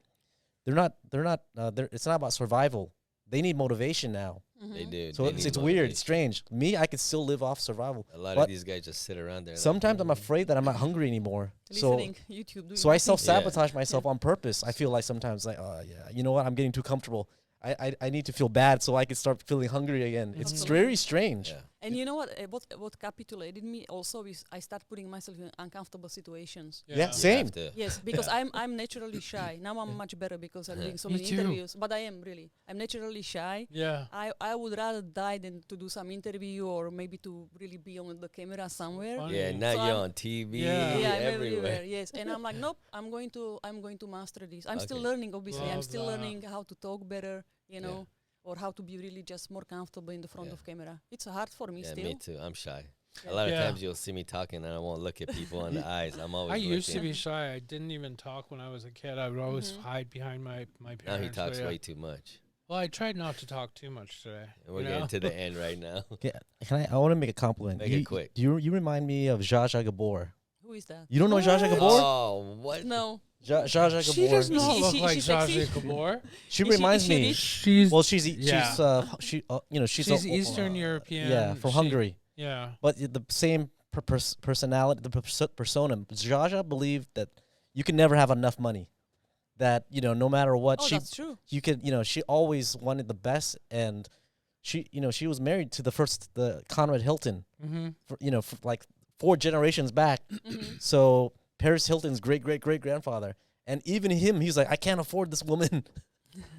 It's not about survival. They need motivation now. They Mhm. do. So They it's need weird. It's motivation. strange. Me, I could still live off survival. A lot but of these guys just sit around there. like, Sometimes I'm "Mm." afraid that I'm not hungry anymore. Listening, YouTube, doing So I nothing. self-sabotage myself on purpose. I feel like sometimes like, oh yeah, you know what? I'm getting too comfortable. I need to feel bad so I can start feeling hungry again. It's Absolutely. very strange. Yeah. And you know what capitulated me also is I start putting myself in uncomfortable situations. Yeah, You have same. to. Yes, because I'm naturally shy. Now I'm much better because I'm doing so Me many too. interviews. But I am really. I'm naturally shy. Yeah. I would rather die than to do some interview or maybe to really be on the camera somewhere. Funny. Yeah, now So you're I'm- on TV Yeah. Yeah, I'm everywhere. Yes, and I'm like, nope. I'm going to master this. I'm still Okay. learning. Obviously, I'm Love still that. learning how to talk better. You Yeah. know, or how to be really just more comfortable in the front Yeah. of camera. It's hard for me Yeah, still. me too. I'm shy. Yeah. A lot of Yeah. times you'll see me talking and I won't look at people in the eyes. I'm always I used to looking. be shy. I didn't even talk when I was a kid. I would always Mhm. hide behind my parents. Now he but talks yeah. way too much. Well, I tried not to talk too much today. And we're you getting know? to the end right now. Okay, I want to make a compliment. Make it quick. You remind me of Zsa Zsa Gabor. Who is that? You don't know Zsa Zsa What? Gabor? Oh, what? No. Zsa Zsa Gabor. She does not Is look she- like she's sexy? Zsa Zsa Gabor. She Is she- reminds is she me. rich? She's Well, she's Yeah. she's Eastern European. Yeah, from She- Hungary. Yeah. But the same personality, the persona. Zsa Zsa believed that you can never have enough money. That no matter what, Oh, that's true. you could she always wanted the best, and she was married to the Conrad Hilton Mm-hmm. for like 4 generations back. Mhm. So Paris Hilton's great grandfather, and even him, he's like, I can't afford this woman,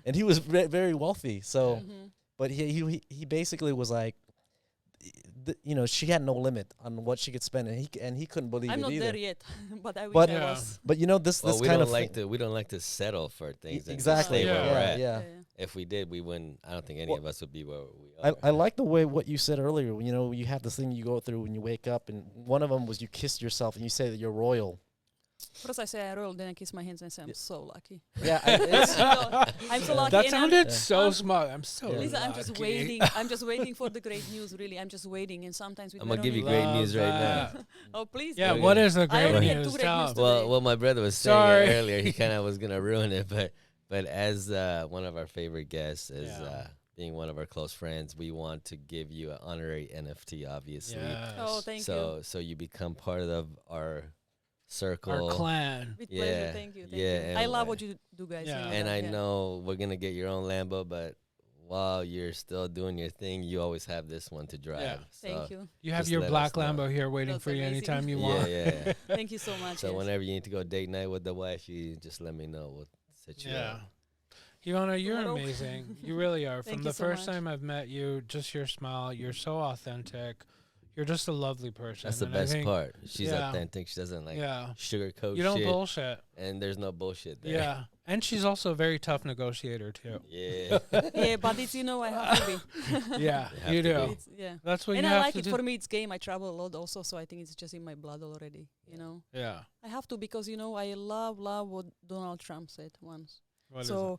and he was very wealthy. So, Mhm. but he basically was like, she had no limit on what she could spend, and he couldn't believe I'm it not either. there yet, but I wish But- I Yeah. was. But this Well, we kind don't of like to. We don't like to settle for things. and just exactly. Stay where Yeah. we're at. Yeah. If we did, we wouldn't. I don't think any Well, of us would be where we I, are. I like the way what you said earlier. You have this thing you go through when you wake up, and one of them was you kissed yourself and you say that you're royal. First I say I roll, then I kiss my hands and say I'm Yeah. so lucky. Yeah, it's, I'm so lucky. That and I'm- sounded Yeah. so smart. I'm so Yeah. Listen, I'm just lucky. waiting. I'm just waiting for the great news. Really, I'm just waiting. And sometimes with I'm gonna give you Veronica- great Love news right now. that. Oh please. Yeah, Okay. what is the I great already had news? 2 great Tell news 'em. today. Well, my brother was saying Sorry. it earlier. He kind of was gonna ruin it, but as one of our favorite guests, as Yeah. being one of our close friends, we want to give you an honorary NFT, obviously. Yes. Oh, thank you. So you become part of our circle. Our clan. With Yeah, pleasure. Thank you. Thank yeah, you. I and love I- what you do, guys. Yeah. you And that, I yeah. know we're gonna get your own Lambo, but while you're still doing your thing, you always have this one to drive. Yeah. So, Thank you. You have Just your let black us know. Lambo here waiting That's for you amazing. anytime you Yeah, want. yeah. Thank you so much. So yes. whenever you need to go date night with the wife, you just let me know. We'll set you Yeah. up. Ivana, you're Tomorrow. amazing. You really are. Thank From you the so first much. time I've met you, just your smile, you're so authentic. You're just a lovely person. That's the and I best think- part. She's yeah. authentic. She doesn't like Yeah. sugarcoat You don't shit, bullshit. and there's no bullshit there. Yeah. And she's also a very tough negotiator, too. Yeah. Yeah, but it's I have to be. Yeah, You have you to do. be. It's, yeah. That's what And you I have like to it. do. For me, it's game. I travel a lot also, so I think it's just in my blood already. You know, Yeah. I have to because I love what Donald Trump said once. What is So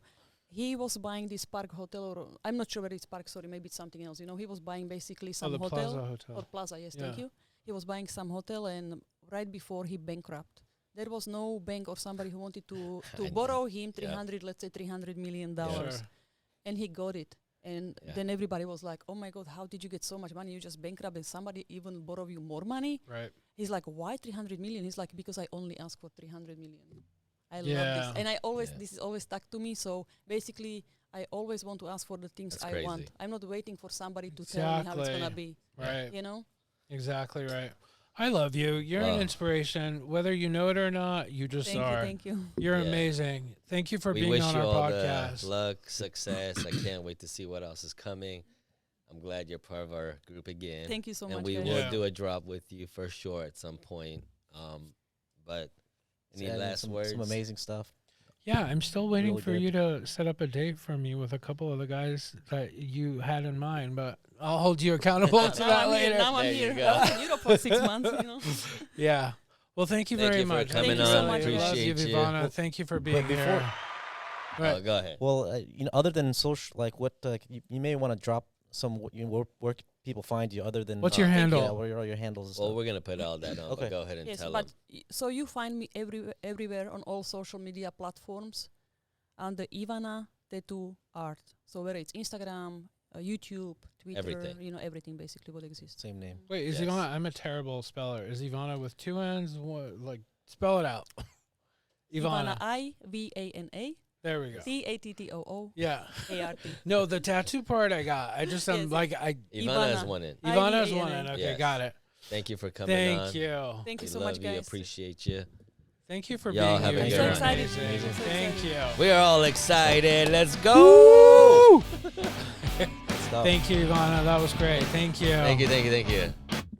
he was buying this Park Hotel, or I'm not sure whether it's Park. Sorry, maybe it's something else. He was buying basically it? Oh, some the hotel Plaza or Hotel. Plaza. Yes, thank Yeah. you. He was buying some hotel, and right before he bankrupt. there was no bank or somebody who wanted to I know. borrow him Yeah. 300, let's say $300 million, Sure. and he got it. And Yeah. then everybody was like, "Oh my God, how did you get so much money? You just bankrupt and somebody even borrow you more money?" Right. He's like, "Why 300 million?" He's like, "Because I only asked for 300 million." I love Yeah. this, and I always Yeah. this is always stuck to me. So basically, I always want to ask for the things That's I want. crazy. I'm not waiting for somebody to tell me how it's gonna Exactly. be. Right. You know? Exactly right. I love you. You're an Wow. inspiration, whether you know it or not. You just Thank are. you, thank you. You're Yeah. amazing. Thank you for We being wish on you our all podcast. the luck, success. I can't wait to see what else is coming. I'm glad you're part of our group again. Thank you so and much, we guys. will Yeah. do a drop with you for sure at some point. But any Yeah, last some, words? Some amazing stuff. Yeah, I'm still waiting Really for good. you to set up a date for me with a couple of the guys that you had in mind, but I'll hold you accountable to Now that I'm here. later. Now I'm There you here. go. I was in Europe for 6 months. You know. Yeah. Well, thank you Thank very you for much. coming Thank you so on. Really love you, Appreciate you. Ivana. Well, Thank you for being before- here. Right. Oh, go ahead. Well, other than social, like what you may want to drop some where people find you, other than What's your yeah, handle? where are all your handles? And Well, stuff. we're gonna put all that on. Okay. But go ahead and Yes, tell but them. so you find me everywhere on all social media platforms under Ivana Tattoo Art. So whether it's Instagram, YouTube, Twitter, Everything. you know, everything basically what exists. Same name. Wait, is Yes. Ivana? I'm a terrible speller. Is Ivana with two N's? What, like, spell it out. Ivana. Ivana. There we go. Tattoo Yeah. Art. No, the tattoo part I got. I just am Yes. like Ivana is Ivana. one in. Ivana's Ivana. one. In. Okay, Yes. got it. Thank you for coming on. Thank you. Thank you We so love much, you. guys. Appreciate you. Thank you for Y'all being have here. a good You're one. So excited. amazing. So Thank excited. you. We are all excited. Let's go. Stuff. Thank you, Ivana. That was great. Thank you. Thank you. Thank you. Thank you.